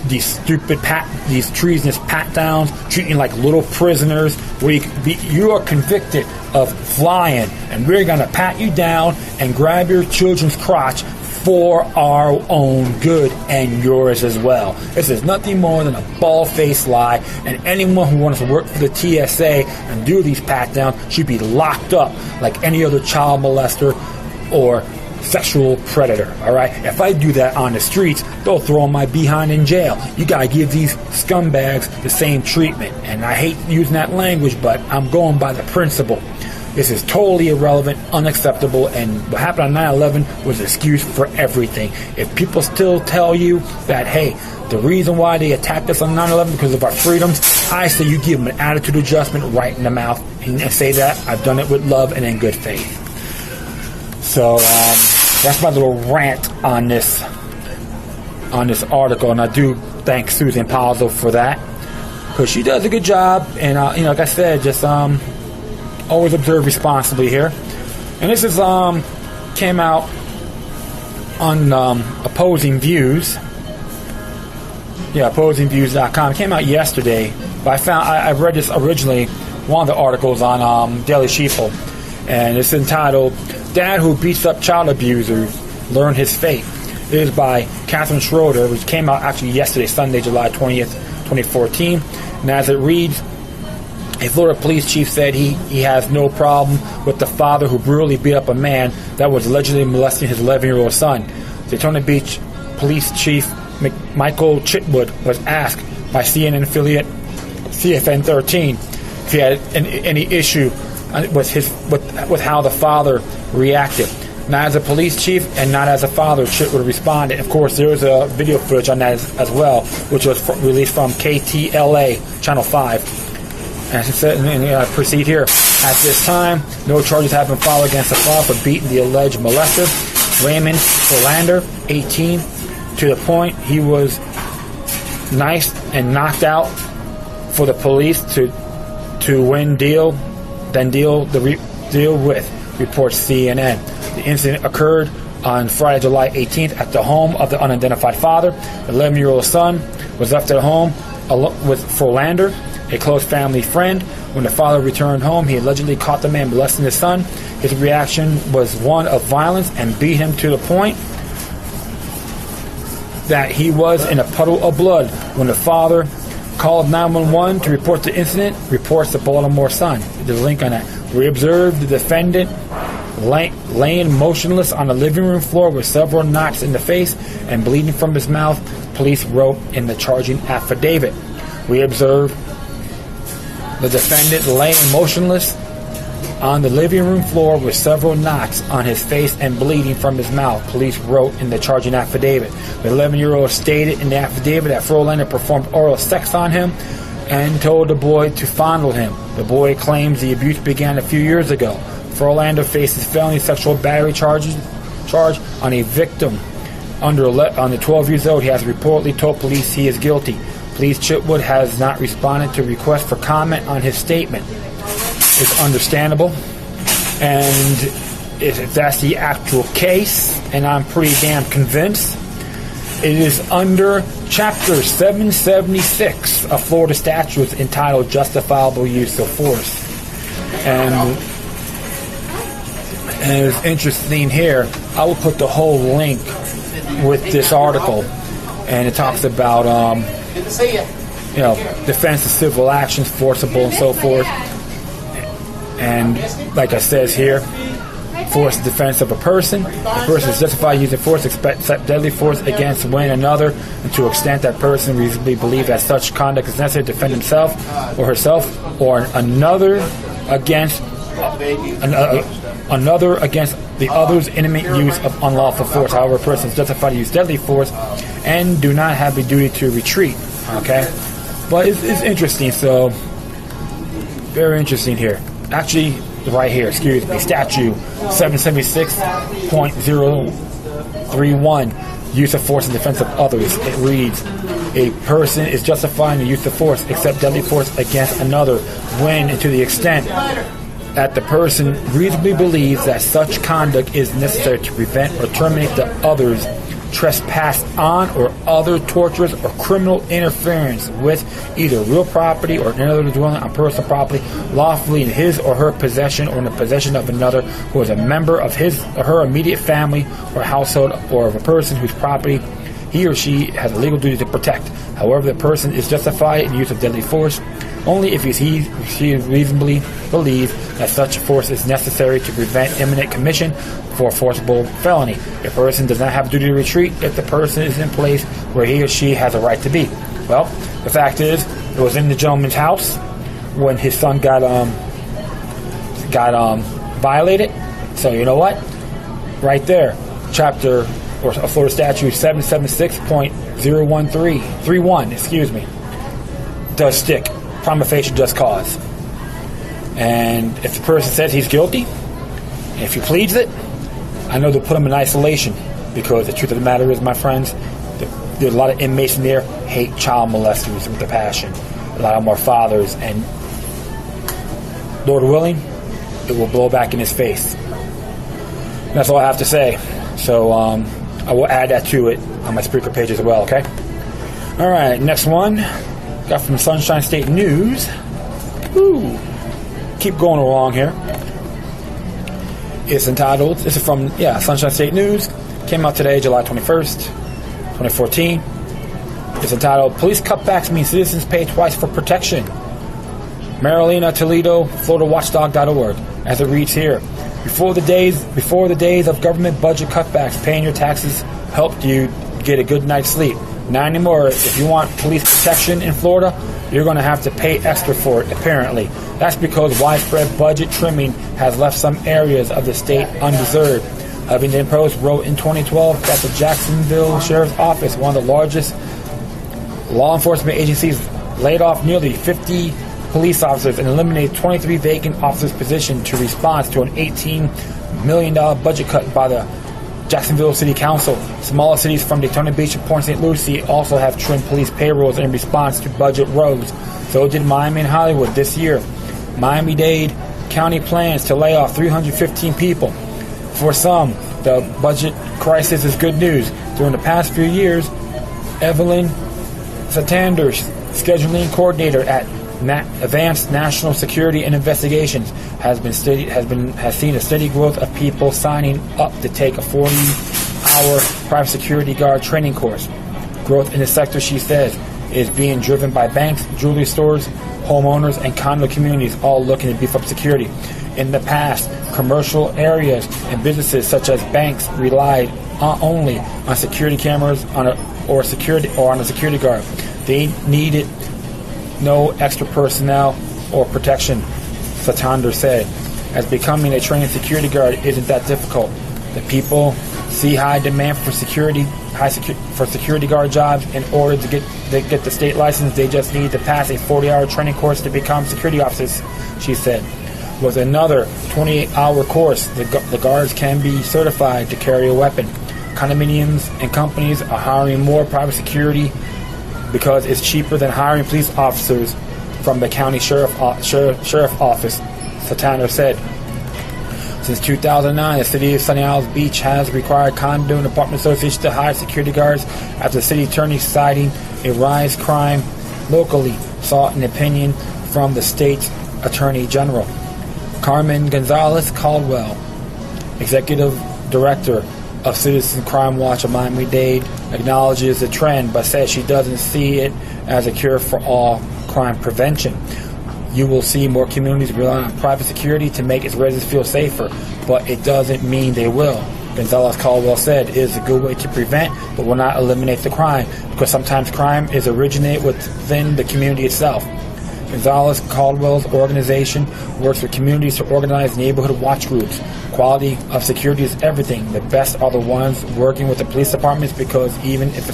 these stupid these treasonous pat downs, treating you like little prisoners, where you are convicted of flying, and we're gonna pat you down and grab your children's crotch for our own good and yours as well. This is nothing more than a bald-faced lie, and anyone who wants to work for the TSA and do these pat downs should be locked up like any other child molester or sexual predator. All right, if I do that on the streets, they'll throw my behind in jail. You gotta give these scumbags the same treatment, and I hate using that language, but I'm going by the principle. This is totally irrelevant, unacceptable, and what happened on 9/11 was an excuse for everything. If people still tell you that, hey, the reason why they attacked us on 9/11 because of our freedoms, I say you give them an attitude adjustment right in the mouth and say that I've done it with love and in good faith. So that's my little rant on this article, and I do thank Susan Palzo for that, because she does a good job. And like I said, just always observe responsibly here. And this is came out on Opposing Views. Yeah, OpposingViews.com. It came out yesterday, but I read this originally, one of the articles on Daily Sheeple, and it's entitled "Dad Who Beats Up Child Abusers Learned His Fate." It is by Catherine Schroeder, which came out actually yesterday, Sunday, July 20th, 2014. And as it reads, a Florida police chief said he has no problem with the father who brutally beat up a man that was allegedly molesting his 11-year-old son. Daytona Beach Police Chief Michael Chitwood was asked by CNN affiliate CFN 13 if he had any issue with how the father reacted. Not as a police chief and not as a father, Chitwood responded. Of course, there was a video footage on that as well, which was released from KTLA Channel 5. And I proceed here. At this time, no charges have been filed against the father for beating the alleged molester, Raymond Philander, 18, to the point he was knifed and knocked out for the police to deal with, reports CNN. The incident occurred on Friday, July 18th at the home of the unidentified father. The 11-year-old son was left at home with Philander, a close family friend. When the father returned home, he allegedly caught the man molesting his son. His reaction was one of violence and beat him to the point that he was in a puddle of blood. When the father called 911 to report the incident, reports the Baltimore Sun. There's a link on that. We observed the defendant laying motionless on the living room floor with several knocks in the face and bleeding from his mouth, police wrote in the charging affidavit. We observed the defendant laying motionless on the living room floor with several knocks on his face and bleeding from his mouth, police wrote in the charging affidavit. The 11-year-old stated in the affidavit that Frolander performed oral sex on him and told the boy to fondle him. The boy claims the abuse began a few years ago. Frolander faces felony sexual battery charge on a victim under 12 years old. He has reportedly told police he is guilty. Police Chitwood has not responded to requests for comment on his statement. It's understandable, and if that's the actual case, and I'm pretty damn convinced, it is under Chapter 776 of Florida statutes entitled Justifiable Use of Force. And it's interesting here, I will put the whole link with this article and it talks about defense of civil actions, forcible, and so forth. And like it says here, force defense of a person. The person is justified using force except deadly force against one another, and to the extent that person reasonably believes that such conduct is necessary to defend himself or herself or another against the other's imminent use of unlawful force. However, a person is justified to use deadly force and do not have a duty to retreat. Okay, but it's interesting. So very interesting here. Actually, right here, excuse me, statute 776.031, use of force in defense of others. It reads, a person is justified in the use of force except deadly force against another when and to the extent that the person reasonably believes that such conduct is necessary to prevent or terminate the other's trespass on or other torturous or criminal interference with either real property or another dwelling on personal property lawfully in his or her possession or in the possession of another who is a member of his or her immediate family or household, or of a person whose property he or she has a legal duty to protect. However, the person is justified in use of deadly force only if he or she reasonably believes that such force is necessary to prevent imminent commission for a forcible felony. A person does not have a duty to retreat if the person is in place where he or she has a right to be. Well, the fact is, it was in the gentleman's house when his son got violated. So you know what? Right there, chapter or Florida statute 776.031, excuse me, does stick. Prima facie just cause. And if the person says he's guilty, and if he pleads it, I know they'll put him in isolation, because the truth of the matter is, my friends, there's a lot of inmates in there hate child molesters with a passion. A lot of them are fathers, and Lord willing, it will blow back in his face. And that's all I have to say. So I will add that to it on my Spreaker page as well, okay? All right, next one. Got from Sunshine State News. Woo. Keep going along here. It's entitled, this is from, Sunshine State News. Came out today, July 21st, 2014. It's entitled, Police Cutbacks Mean Citizens Pay Twice for Protection. Marilena Toledo, FloridaWatchdog.org. As it reads here, before the days of government budget cutbacks, paying your taxes helped you get a good night's sleep. Not anymore. If you want police protection in Florida, you're going to have to pay extra for it, apparently. That's because widespread budget trimming has left some areas of the state undeserved. Huffington Post wrote in 2012 that the Jacksonville Sheriff's Office, one of the largest law enforcement agencies, laid off nearly 50 police officers and eliminated 23 vacant officers' positions to respond to an $18 million budget cut by the Jacksonville City Council. Smaller cities from Daytona Beach and Port St. Lucie also have trimmed police payrolls in response to budget woes. So did Miami and Hollywood this year. Miami-Dade County plans to lay off 315 people. For some, the budget crisis is good news. During the past few years, Evelyn Satander, scheduling coordinator at Advanced National Security and Investigations, has seen a steady growth of people signing up to take a 40-hour private security guard training course. Growth in the sector, she says, is being driven by banks, jewelry stores, homeowners, and condo communities, all looking to beef up security. In the past, commercial areas and businesses such as banks relied only on security cameras on a security guard. They needed no extra personnel or protection, Satander said, as becoming a trained security guard isn't that difficult. The people see high demand for security guard jobs. In order to get the state license, they just need to pass a 40-hour training course to become security officers, she said. With another 28-hour course, the guards can be certified to carry a weapon. Condominiums and companies are hiring more private security because it's cheaper than hiring police officers from the county sheriff office, Satander said. Since 2009, the city of Sunny Isles Beach has required condo and apartment associations to hire security guards after the city attorney, citing a rise crime locally, sought an opinion from the state's attorney general. Carmen Gonzalez Caldwell, executive director of Citizen Crime Watch of Miami-Dade acknowledges the trend, but says she doesn't see it as a cure for all crime prevention. You will see more communities rely on private security to make its residents feel safer, but it doesn't mean they will. Gonzalez Caldwell said it is a good way to prevent, but will not eliminate the crime, because sometimes crime is originated within the community itself. Gonzalez Caldwell's organization works with communities to organize neighborhood watch groups. Quality of security is everything. The best are the ones working with the police departments, because even if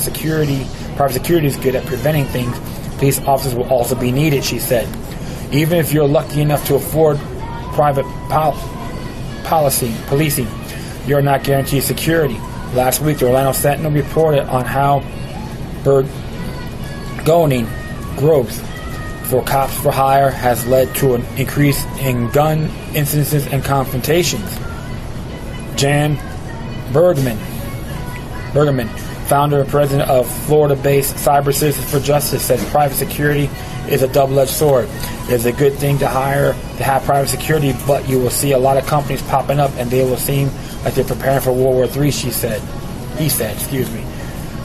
private security is good at preventing things, police officers will also be needed, she said. Even if you're lucky enough to afford private policing, you're not guaranteed security. Last week, the Orlando Sentinel reported on how burgeoning growth for cops for hire has led to an increase in gun incidences and confrontations. Jan Bergman, founder and president of Florida-based Cyber Citizens for Justice, said private security is a double-edged sword. It's a good thing to have private security, but you will see a lot of companies popping up, and they will seem like they're preparing for World War III, he said,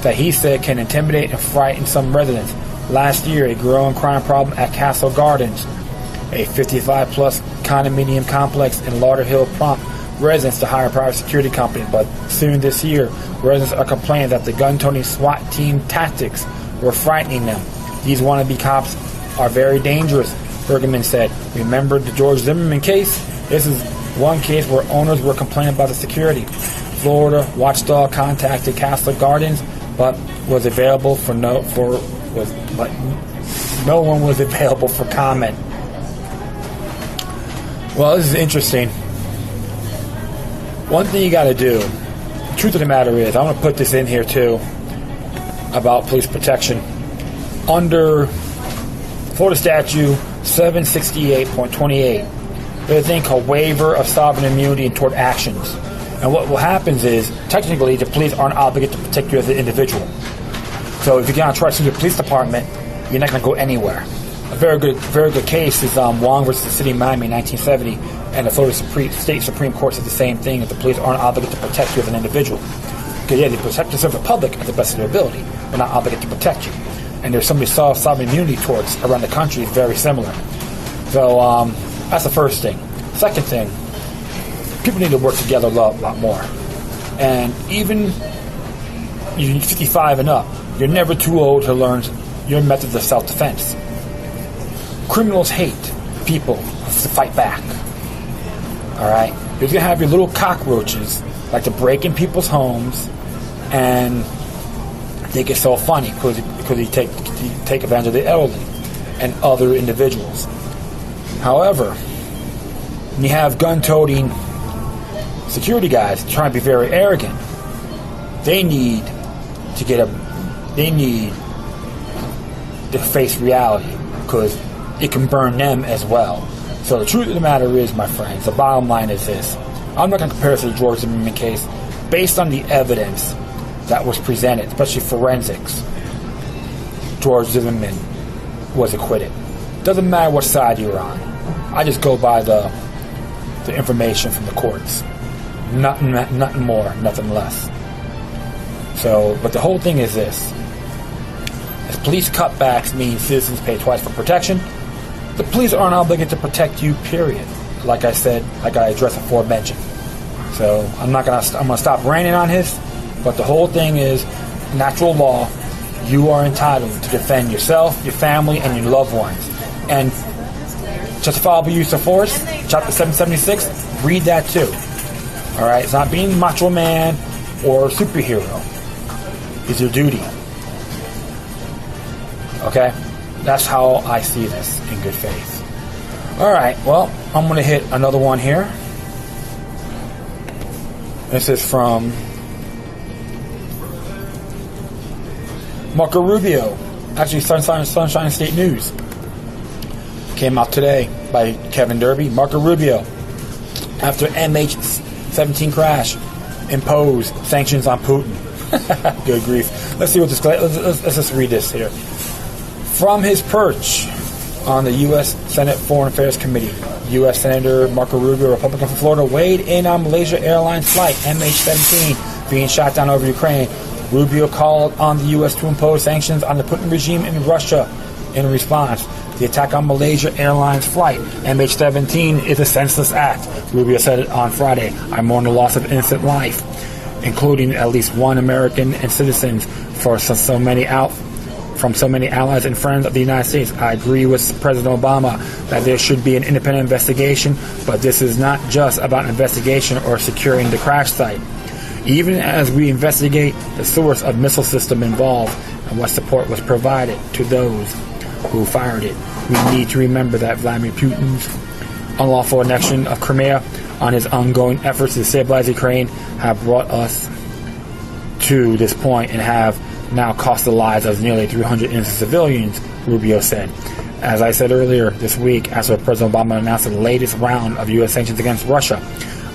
that he said can intimidate and frighten some residents. Last year, a growing crime problem at Castle Gardens, a 55-plus condominium complex in Lauderhill, prompted residents to hire a private security company. But soon this year, residents are complaining that the gun-toting SWAT team tactics were frightening them. These wannabe cops are very dangerous, Bergman said. Remember the George Zimmerman case? This is one case where owners were complaining about the security. Florida watchdog contacted Castle Gardens, but no one was available for comment. Well, this is interesting. One thing you got to do, the truth of the matter is, I'm going to put this in here too, about police protection. Under Florida statute 768.28, there's a thing called Waiver of Sovereign Immunity and Tort Actions. And what happens is, technically, the police aren't obligated to protect you as an individual. So if you get on trial to the police department, you're not going to go anywhere. A very good case is Wong versus the City of Miami in 1970, and the Florida State Supreme Court said the same thing, that the police aren't obligated to protect you as an individual. Because, yeah, they protect and serve the public at the best of their ability. They're not obligated to protect you. And there's so many sovereign immunity torts around the country, it's very similar. So that's the first thing. Second thing, people need to work together a lot more. And even you're 55 and up, you're never too old to learn your methods of self-defense. Criminals hate people to fight back. Alright? You're going to have your little cockroaches like to break in people's homes, and they get so funny because you take advantage of the elderly and other individuals. However, when you have gun-toting security guys trying to be very arrogant, they need to face reality, because it can burn them as well. So the truth of the matter is, my friends, the bottom line is this. I'm not going to compare this to the George Zimmerman case. Based on the evidence that was presented, especially forensics, George Zimmerman was acquitted. Doesn't matter what side you're on. I just go by the information from the courts. Nothing more, nothing less. So, but the whole thing is this. As police cutbacks mean citizens pay twice for protection, the police aren't obligated to protect you, period. Like I said, like I addressed aforementioned. So, I'm going to stop ranting on this, but the whole thing is natural law. You are entitled to defend yourself, your family, and your loved ones. And Justifiable Use of Force, Chapter 776, read that too. Alright? It's not being macho man or superhero. It's your duty. Okay? That's how I see this in good faith. Alright, well, I'm going to hit another one here. This is from Marco Rubio. Actually, Sunshine State News. Came out today by Kevin Derby. Marco Rubio, after MH17 crash, imposed sanctions on Putin. Good grief. Let's see what this. Let's just read this here. From his perch on the U.S. Senate Foreign Affairs Committee, U.S. Senator Marco Rubio, Republican from Florida, weighed in on Malaysia Airlines flight MH17 being shot down over Ukraine, Rubio called on the U.S. to impose sanctions on the Putin regime in Russia. In response, the attack on Malaysia Airlines flight MH17 is a senseless act, Rubio said it on Friday. I mourn the loss of innocent life, including at least one American and citizens from so many allies and friends of the United States. I agree with President Obama that there should be an independent investigation, but this is not just about investigation or securing the crash site. Even as we investigate the source of missile system involved and what support was provided to those who fired it, we need to remember that Vladimir Putin's unlawful annexion of Crimea on his ongoing efforts to stabilize Ukraine have brought us to this point and have now cost the lives of nearly 300 innocent civilians, Rubio said. As I said earlier this week, after President Obama announced the latest round of U.S. sanctions against Russia,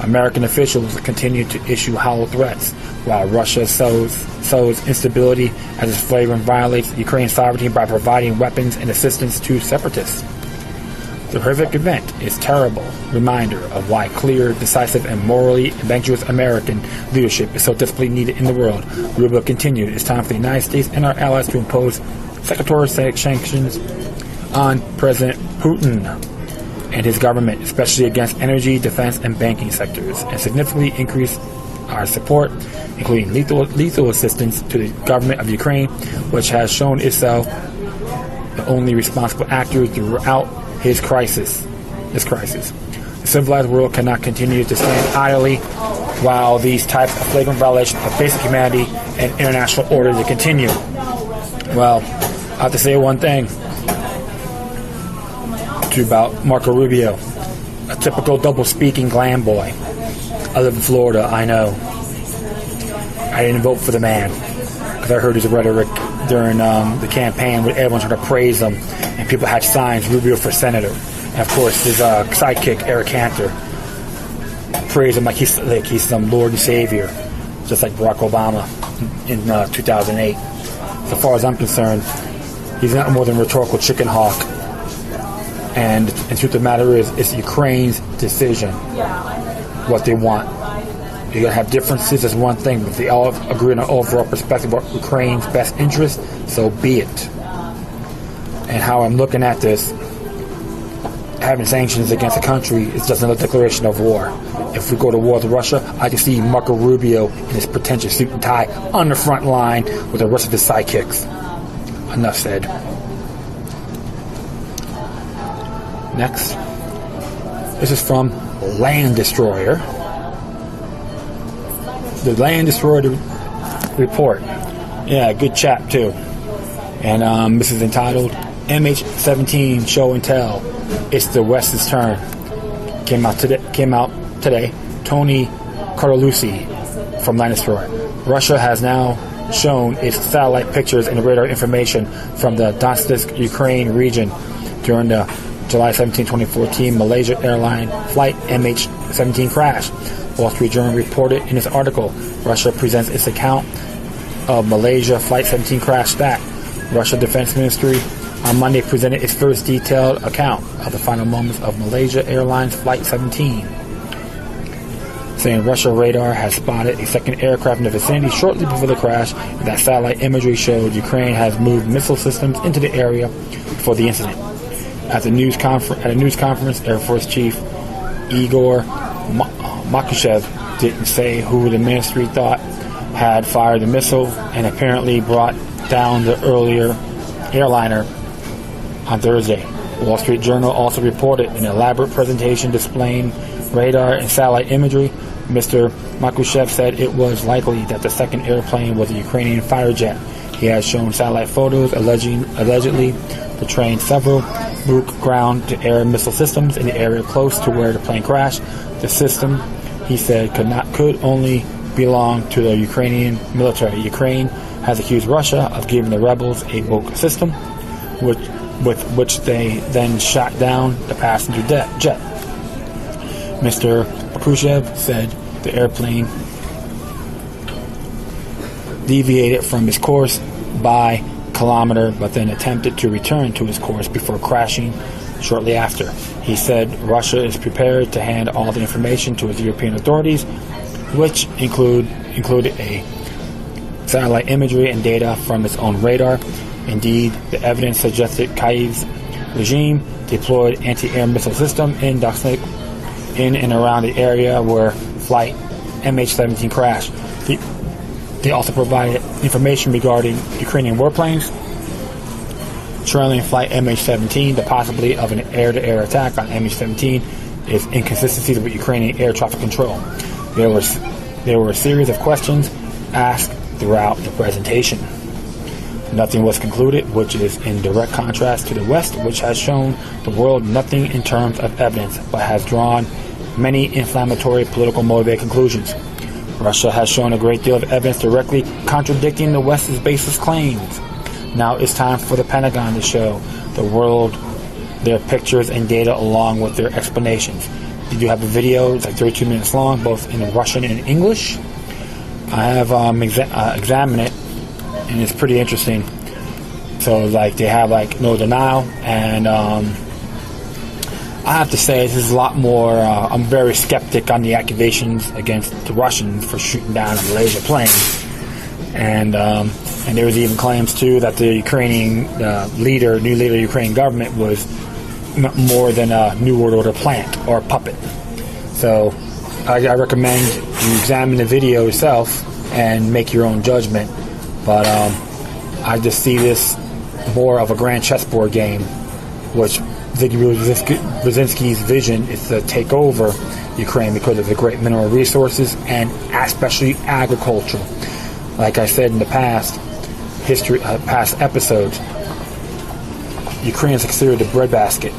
American officials continue to issue hollow threats, while Russia sows instability as it flagrantly violates Ukraine's sovereignty by providing weapons and assistance to separatists. The horrific event is a terrible reminder of why clear, decisive, and morally adventurous American leadership is so desperately needed in the world. Rubio continued, it's time for the United States and our allies to impose sectorial sanctions on President Putin and his government, especially against energy, defense, and banking sectors, and significantly increase our support, including lethal assistance to the government of Ukraine, which has shown itself the only responsible actor throughout this crisis. The civilized world cannot continue to stand idly while these types of flagrant violations of basic humanity and international order to continue. Well, I have to say one thing about Marco Rubio, a typical double-speaking glam boy. I live in Florida, I know. I didn't vote for the man because I heard his rhetoric during the campaign where everyone tried to praise him and people had signs, Rubio for senator. And of course, his sidekick, Eric Cantor, praised him like he's some Lord and Savior, just like Barack Obama in 2008. So far as I'm concerned, he's not more than a rhetorical chicken hawk. And the truth of the matter is, it's Ukraine's decision what they want. You're going to have differences, that's one thing, but if they all agree on an overall perspective about Ukraine's best interest, so be it. And how I'm looking at this, having sanctions against a country is just another declaration of war. If we go to war with Russia, I can see Marco Rubio in his pretentious suit and tie on the front line with the rest of his sidekicks. Enough said. Next, this is from Land Destroyer. The Land Destroyer report. Yeah, good chap too. And this is entitled MH17 Show and Tell. It's the West's turn. Came out today. Tony Carlucci from Land Destroyer. Russia has now shown its satellite pictures and radar information from the Donetsk, Ukraine region during the July 17, 2014 Malaysia Airlines flight MH17 crash. Wall Street Journal reported in its article, Russia presents its account of Malaysia Flight 17 crash stack. Russia Defense Ministry on Monday presented its first detailed account of the final moments of Malaysia Airlines Flight 17, saying Russia radar has spotted a second aircraft in the vicinity shortly before the crash, and that satellite imagery showed Ukraine has moved missile systems into the area before the incident. At a news conference, Air Force Chief Igor Makushev didn't say who the ministry thought had fired the missile and apparently brought down the earlier airliner on Thursday. Wall Street Journal also reported an elaborate presentation displaying radar and satellite imagery. Mr. Makushev said it was likely that the second airplane was a Ukrainian fighter jet. He has shown satellite photos allegedly portraying several Buk ground-to-air missile systems in the area close to where the plane crashed. The system, he said, could only belong to the Ukrainian military. Ukraine has accused Russia of giving the rebels a Buk system, with which they then shot down the passenger jet. Mr. Makushev said the airplane deviated from its course by kilometer, but then attempted to return to his course before crashing shortly after. He said Russia is prepared to hand all the information to its European authorities which included a satellite imagery and data from its own radar. Indeed, the evidence suggested Kyiv's regime deployed anti-air missile system in Donetsk, in and around the area where flight MH17 crashed. They also provided information regarding Ukrainian warplanes trailing flight MH17. The possibility of an air-to-air attack on MH17 is inconsistencies with Ukrainian air traffic control. There were a series of questions asked throughout the presentation. Nothing was concluded, which is in direct contrast to the West, which has shown the world nothing in terms of evidence, but has drawn many inflammatory, political motivated conclusions. Russia has shown a great deal of evidence directly contradicting the West's baseless claims. Now it's time for the Pentagon to show the world their pictures and data along with their explanations. They do have a video, it's like 32 minutes long, both in Russian and English. I have examined it, and it's pretty interesting. So like they have like no denial, and I have to say this is a lot more. I'm very skeptic on the accusations against the Russians for shooting down a Malaysia plane, and there was even claims too that the Ukrainian new leader of the Ukrainian government was more than a New World Order plant or a puppet. So I recommend you examine the video yourself and make your own judgment. But I just see this more of a grand chessboard game, which Brzezinski's vision is to take over Ukraine because of the great mineral resources and especially agriculture. Like I said in the past episodes, Ukraine is considered the breadbasket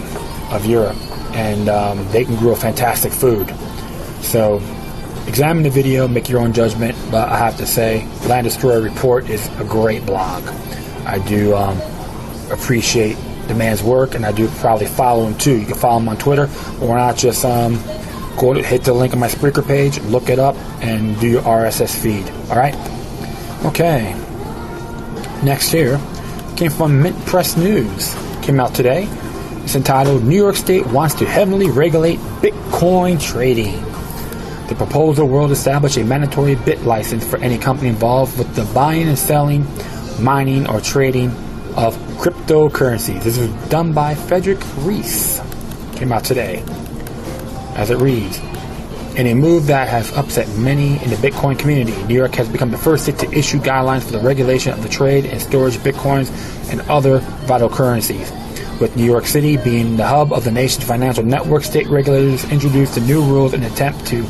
of Europe, and they can grow fantastic food. So examine the video, make your own judgment, but I have to say, Land Destroyer Report is a great blog. I do appreciate the man's work, and I do probably follow him too. You can follow him on Twitter, or not just go to hit the link on my Spreaker page, look it up, and do your RSS feed. Alright? Okay. Next here came from Mint Press News. Came out today. It's entitled, New York State Wants to Heavily Regulate Bitcoin Trading. The proposal will establish a mandatory bit license for any company involved with the buying and selling, mining, or trading of cryptocurrencies. This was done by Frederick Reese. Came out today. As it reads, in a move that has upset many in the Bitcoin community, New York has become the first state to issue guidelines for the regulation of the trade and storage of Bitcoins and other vital currencies. With New York City being the hub of the nation's financial network, state regulators introduced the new rules in an attempt to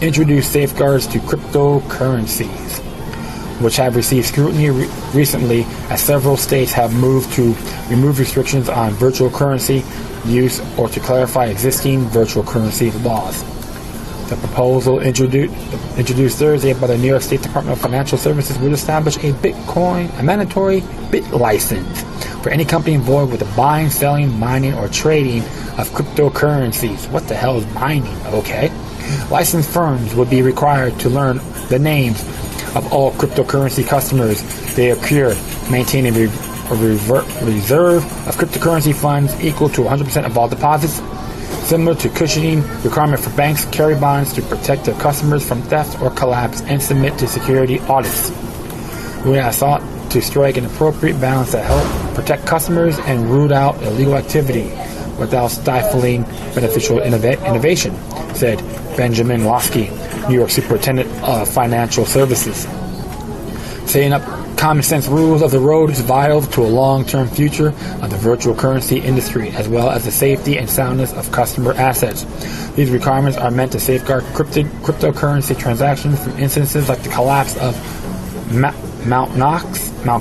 introduce safeguards to cryptocurrencies, which have received scrutiny recently as several states have moved to remove restrictions on virtual currency use or to clarify existing virtual currency laws. The proposal introduced Thursday by the New York State Department of Financial Services would establish a mandatory bit license for any company involved with the buying, selling, mining, or trading of cryptocurrencies. What the hell is mining? Okay. Licensed firms would be required to learn the names of all cryptocurrency customers they accrue, maintain a reserve of cryptocurrency funds equal to 100% of all deposits, similar to cushioning requirement for banks, carry bonds to protect their customers from theft or collapse, and submit to security audits. We have sought to strike an appropriate balance that help protect customers and root out illegal activity without stifling beneficial innovation, said Benjamin Lasky, New York Superintendent of Financial Services. Setting up common sense rules of the road is vital to a long-term future of the virtual currency industry, as well as the safety and soundness of customer assets. These requirements are meant to safeguard cryptocurrency transactions from instances like the collapse of Mt.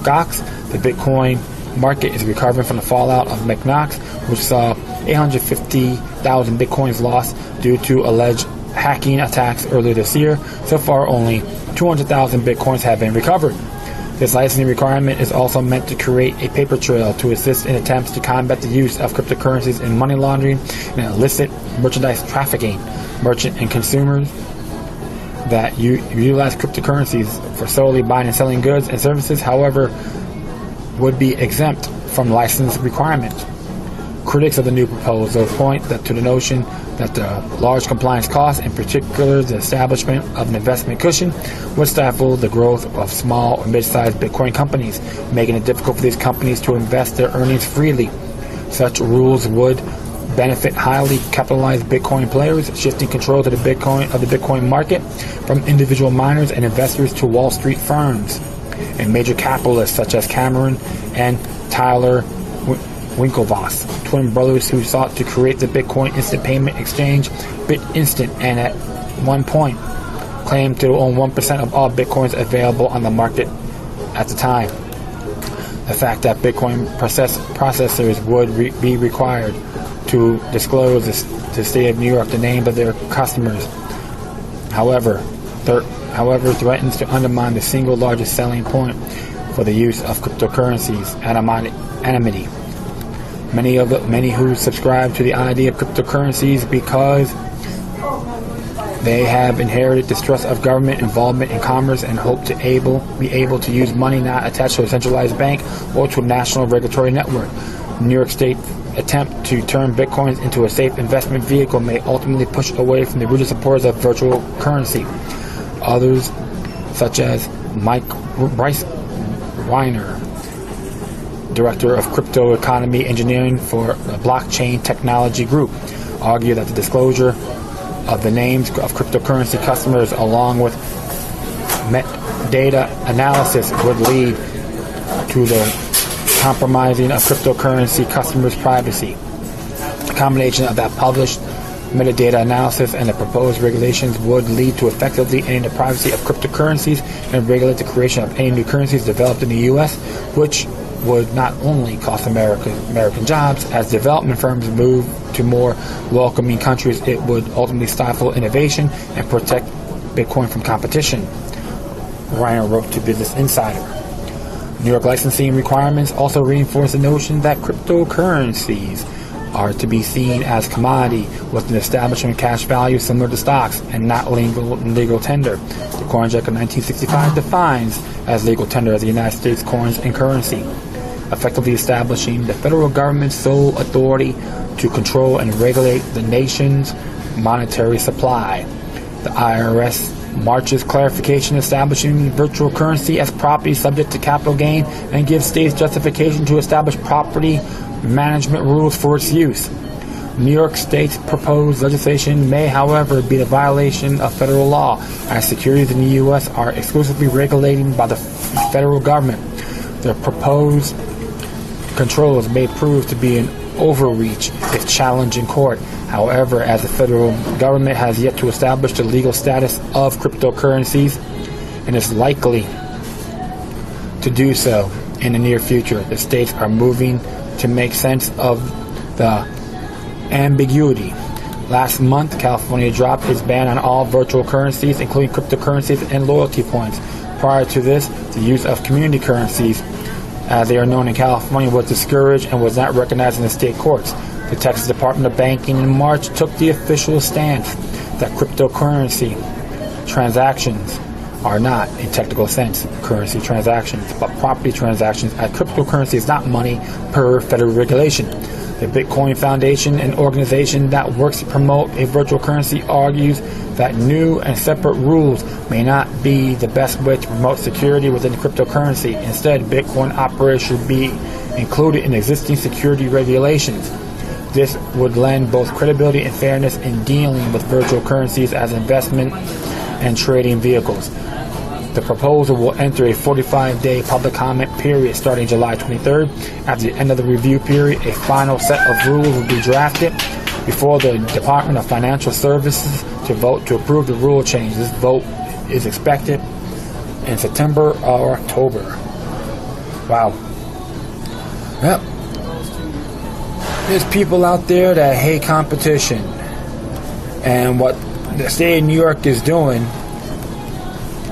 Gox. The Bitcoin market is recovering from the fallout of Mt. Gox, which saw 850,000 Bitcoins lost due to alleged hacking attacks earlier this year. So far, only 200,000 Bitcoins have been recovered. This licensing requirement is also meant to create a paper trail to assist in attempts to combat the use of cryptocurrencies in money laundering and illicit merchandise trafficking. Merchant and consumers that utilize cryptocurrencies for solely buying and selling goods and services, however, would be exempt from license requirements. Critics of the new proposal point to the notion that the large compliance costs, in particular the establishment of an investment cushion, would stifle the growth of small or mid-sized Bitcoin companies, making it difficult for these companies to invest their earnings freely. Such rules would benefit highly capitalized Bitcoin players, shifting control to the Bitcoin market from individual miners and investors to Wall Street firms and major capitalists such as Cameron and Tyler Winklevoss, twin brothers who sought to create the Bitcoin instant payment exchange BitInstant, and at one point claimed to own 1% of all Bitcoins available on the market at the time. The fact that Bitcoin processors would be required to disclose the state of New York the names of their customers, however, threatens to undermine the single largest selling point for the use of cryptocurrencies, anonymity. Many who subscribe to the idea of cryptocurrencies because they have inherited distrust of government involvement in commerce and hope to be able to use money not attached to a centralized bank or to a national regulatory network. New York State's attempt to turn Bitcoins into a safe investment vehicle may ultimately push away from the original supporters of virtual currency. Others, such as Bryce Weiner, Director of Crypto Economy Engineering for the Blockchain Technology Group, argue that the disclosure of the names of cryptocurrency customers along with metadata analysis would lead to the compromising of cryptocurrency customers' privacy. A combination of that published metadata analysis and the proposed regulations would lead to effectively ending the privacy of cryptocurrencies and regulate the creation of any new currencies developed in the U.S., which would not only cost American jobs. As development firms move to more welcoming countries, it would ultimately stifle innovation and protect Bitcoin from competition, Ryan wrote to Business Insider. New York licensing requirements also reinforce the notion that cryptocurrencies are to be seen as commodity with an establishment cash value similar to stocks and not legal tender. The Coinage Act of 1965 defines as legal tender as the United States coins and currency, effectively establishing the federal government's sole authority to control and regulate the nation's monetary supply. The IRS March's clarification establishing virtual currency as property subject to capital gain and gives states justification to establish property management rules for its use. New York State's proposed legislation may, however, be a violation of federal law, as securities in the U.S. are exclusively regulated by the federal government. The proposed controls may prove to be an overreach if challenged in court. However, as the federal government has yet to establish the legal status of cryptocurrencies and is likely to do so in the near future, the states are moving to make sense of the ambiguity. Last month, California dropped its ban on all virtual currencies, including cryptocurrencies and loyalty points. Prior to this, the use of community currencies, as they are known in California, was discouraged and was not recognized in the state courts. The Texas Department of Banking in March took the official stance that cryptocurrency transactions are not, in technical sense, currency transactions, but property transactions, as cryptocurrency is not money per federal regulation. The Bitcoin Foundation, an organization that works to promote a virtual currency, argues that new and separate rules may not be the best way to promote security within cryptocurrency. Instead, Bitcoin operators should be included in existing security regulations. This would lend both credibility and fairness in dealing with virtual currencies as investment and trading vehicles. The proposal will enter a 45-day public comment period starting July 23rd. At the end of the review period, a final set of rules will be drafted before the Department of Financial Services to vote to approve the rule change. This vote is expected in September or October. Wow. Yep. There's people out there that hate competition. And what the state of New York is doing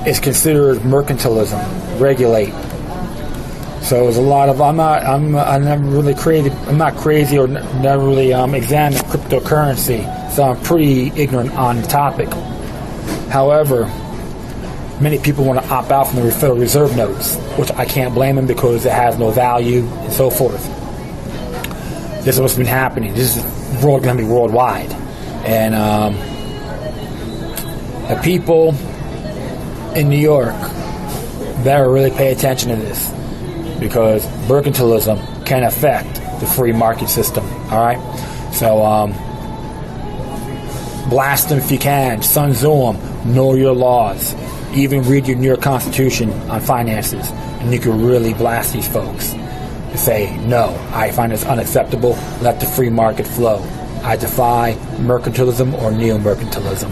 is considered mercantilism, regulate. So there's a lot of I'm not crazy or never really examined cryptocurrency, so I'm pretty ignorant on the topic. However, many people want to opt out from the Federal Reserve notes, which I can't blame them because it has no value and so forth. this is what's been happening. This is going to be worldwide. And the people in New York better really pay attention to this, because mercantilism can affect the free market system. All right? So, blast them if you can. Sun Tzu them. Know your laws. Even read your New York Constitution on finances, and you can really blast these folks to say, no, I find this unacceptable. Let the free market flow. I defy mercantilism or neo-mercantilism.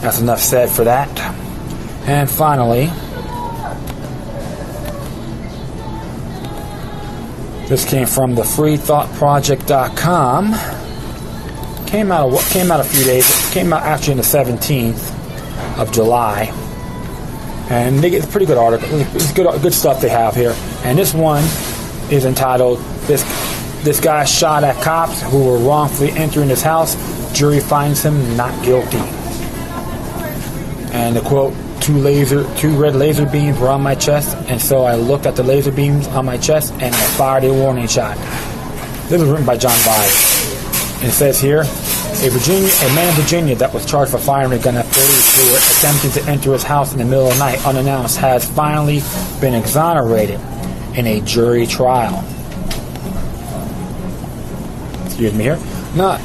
That's enough said for that. And finally, this came from the freethoughtproject.com. Came out a few days. It came out actually on the 17th of July. And they get a pretty good article. It's good stuff they have here. And this one is entitled, This guy shot at cops who were wrongfully entering his house. Jury finds him not guilty. And the quote, two red laser beams were on my chest, and so I looked at the laser beams on my chest and I fired a warning shot. This was written by John Byers. And it says here, a man in Virginia that was charged for firing a gun at police who were attempting to enter his house in the middle of the night unannounced has finally been exonerated in a jury trial. Excuse me here. Not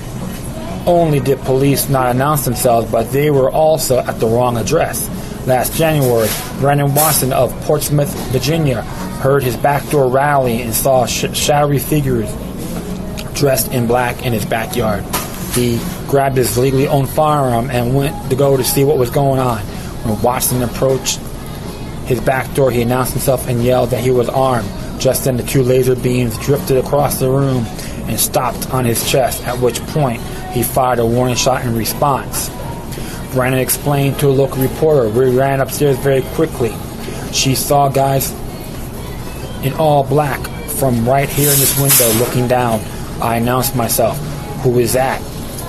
only did police not announce themselves, but they were also at the wrong address. Last January, Brandon Watson of Portsmouth, Virginia, heard his backdoor rally and saw shadowy figures dressed in black in his backyard. He grabbed his legally owned firearm and went to go to see what was going on. When Watson approached his back door, he announced himself and yelled that he was armed. Just then, the two laser beams drifted across the room and stopped on his chest, at which point he fired a warning shot in response. Brandon explained to a local reporter, "We ran upstairs very quickly. She saw guys in all black from right here in this window looking down. I announced myself. Who is that?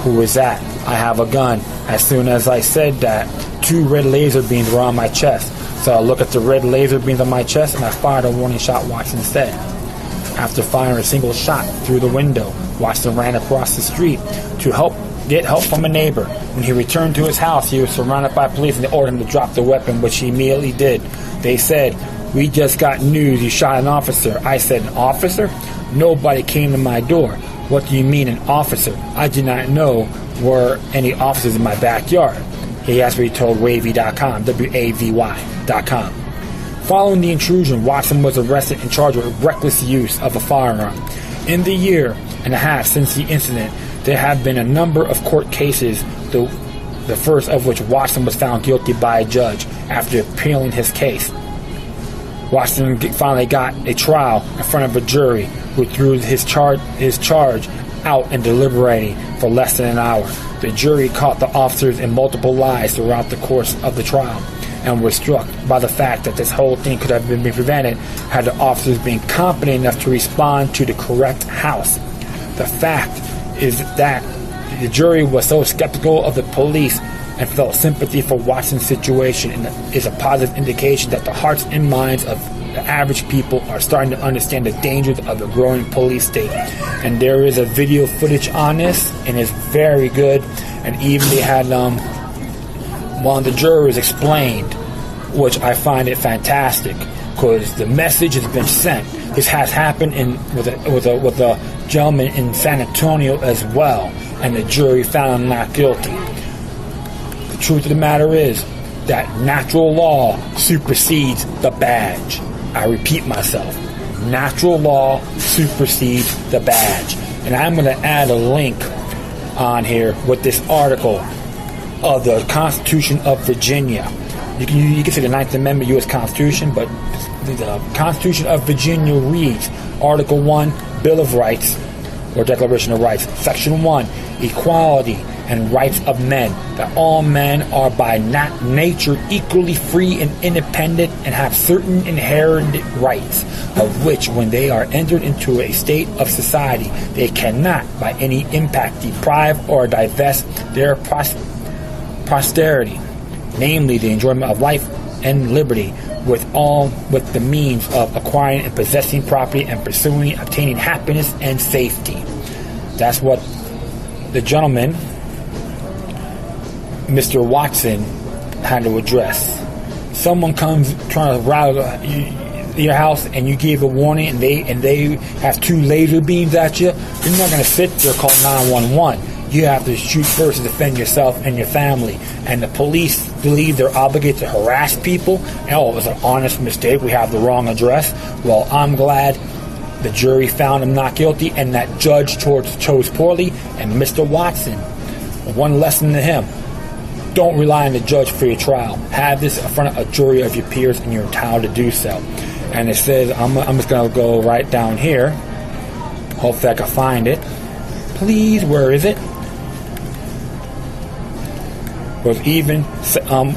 Who is that? I have a gun. As soon as I said that, two red laser beams were on my chest. So I looked at the red laser beams on my chest and I fired a warning shot." Watson said. After firing a single shot through the window, Watson ran across the street to get help from a neighbor. When he returned to his house, he was surrounded by police and they ordered him to drop the weapon, which he immediately did. They said, "We just got news you shot an officer." I said, "An officer? Nobody came to my door." "What do you mean an officer? I did not know were any officers in my backyard." He asked me, he told Wavy.com, WAVY.com. Following the intrusion, Watson was arrested and charged with reckless use of a firearm. In the year and a half since the incident, there have been a number of court cases, the first of which Watson was found guilty by a judge after appealing his case. Watson finally got a trial in front of a jury who threw his charge out and deliberating for less than an hour. The jury caught the officers in multiple lies throughout the course of the trial and were struck by the fact that this whole thing could have been prevented had the officers been competent enough to respond to the correct house. The fact is that the jury was so skeptical of the police and felt sympathy for Watson's situation, and is a positive indication that the hearts and minds of the average people are starting to understand the dangers of the growing police state. And there is a video footage on this, and it's very good. And even they had one of the jurors explained, which I find it fantastic, because the message has been sent. This has happened with a gentleman in San Antonio as well, and the jury found him not guilty. The truth of the matter is that natural law supersedes the badge. I repeat myself. Natural law supersedes the badge. And I'm going to add a link on here with this article of the Constitution of Virginia. You can see the 9th Amendment U.S. Constitution, but the Constitution of Virginia reads, Article 1, Bill of Rights, or Declaration of Rights, Section 1, Equality and Rights of Men, that all men are by nature equally free and independent and have certain inherent rights, of which when they are entered into a state of society, they cannot by any impact deprive or divest their posterity, namely the enjoyment of life and liberty, with the means of acquiring and possessing property and pursuing, obtaining happiness and safety. That's what the gentleman, Mr. Watson, had to address. Someone comes trying to rattle your house and you gave a warning and they have 2 laser beams at you, you're not going to sit there call 911. You have to shoot first to defend yourself and your family. And the police believe they're obligated to harass people. Oh, it was an honest mistake. We have the wrong address. Well, I'm glad the jury found him not guilty and that judge chose poorly. And Mr. Watson, one lesson to him: don't rely on the judge for your trial. Have this in front of a jury of your peers, and you're entitled to do so. And it says, I'm just going to go right down here. Hopefully I can find it. Please, where is it? Was even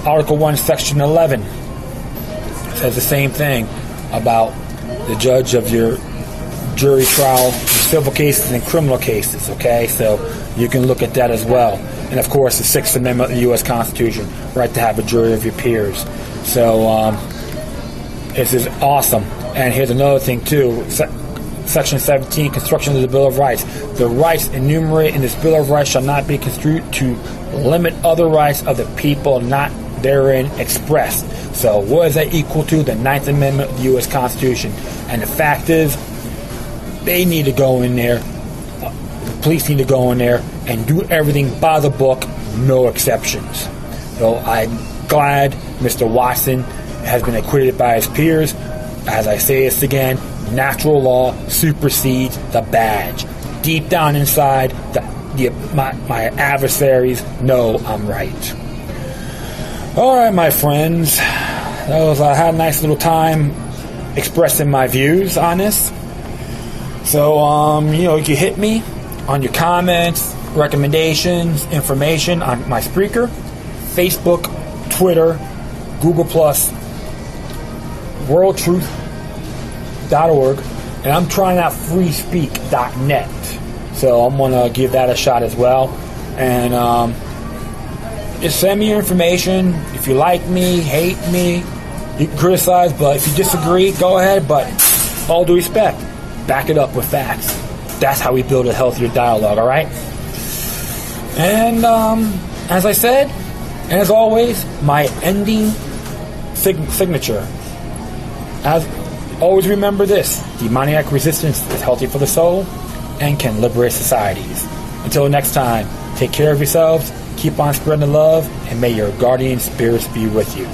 Article 1, Section 11 says the same thing about the judge of your jury trial, civil cases and criminal cases. Okay, so you can look at that as well. And of course, the 6th Amendment of the U.S. Constitution, right to have a jury of your peers. So this is awesome. And here's another thing too. Section 17, construction of the Bill of Rights. The rights enumerated in this Bill of Rights shall not be construed to limit other rights of the people not therein expressed. So what is that equal to? The 9th Amendment of the U.S. Constitution. And the fact is, they need to go in there, the police need to go in there and do everything by the book, no exceptions. So I'm glad Mr. Watson has been acquitted by his peers. As I say this again, natural law supersedes the badge. Deep down inside, my adversaries know I'm right. All right, my friends. I had a nice little time expressing my views on this. So, you can hit me on your comments, recommendations, information on my Spreaker, Facebook, Twitter, Google+, worldtruth.org, and I'm trying out freespeak.net. So I'm going to give that a shot as well. And just send me your information. If you like me, hate me, you can criticize, but if you disagree, go ahead. But all due respect, back it up with facts. That's how we build a healthier dialogue, all right? And as I said, and as always, my ending signature. As always, remember this: demoniac resistance is healthy for the soul and can liberate societies. Until next time, take care of yourselves, keep on spreading the love, and may your guardian spirits be with you.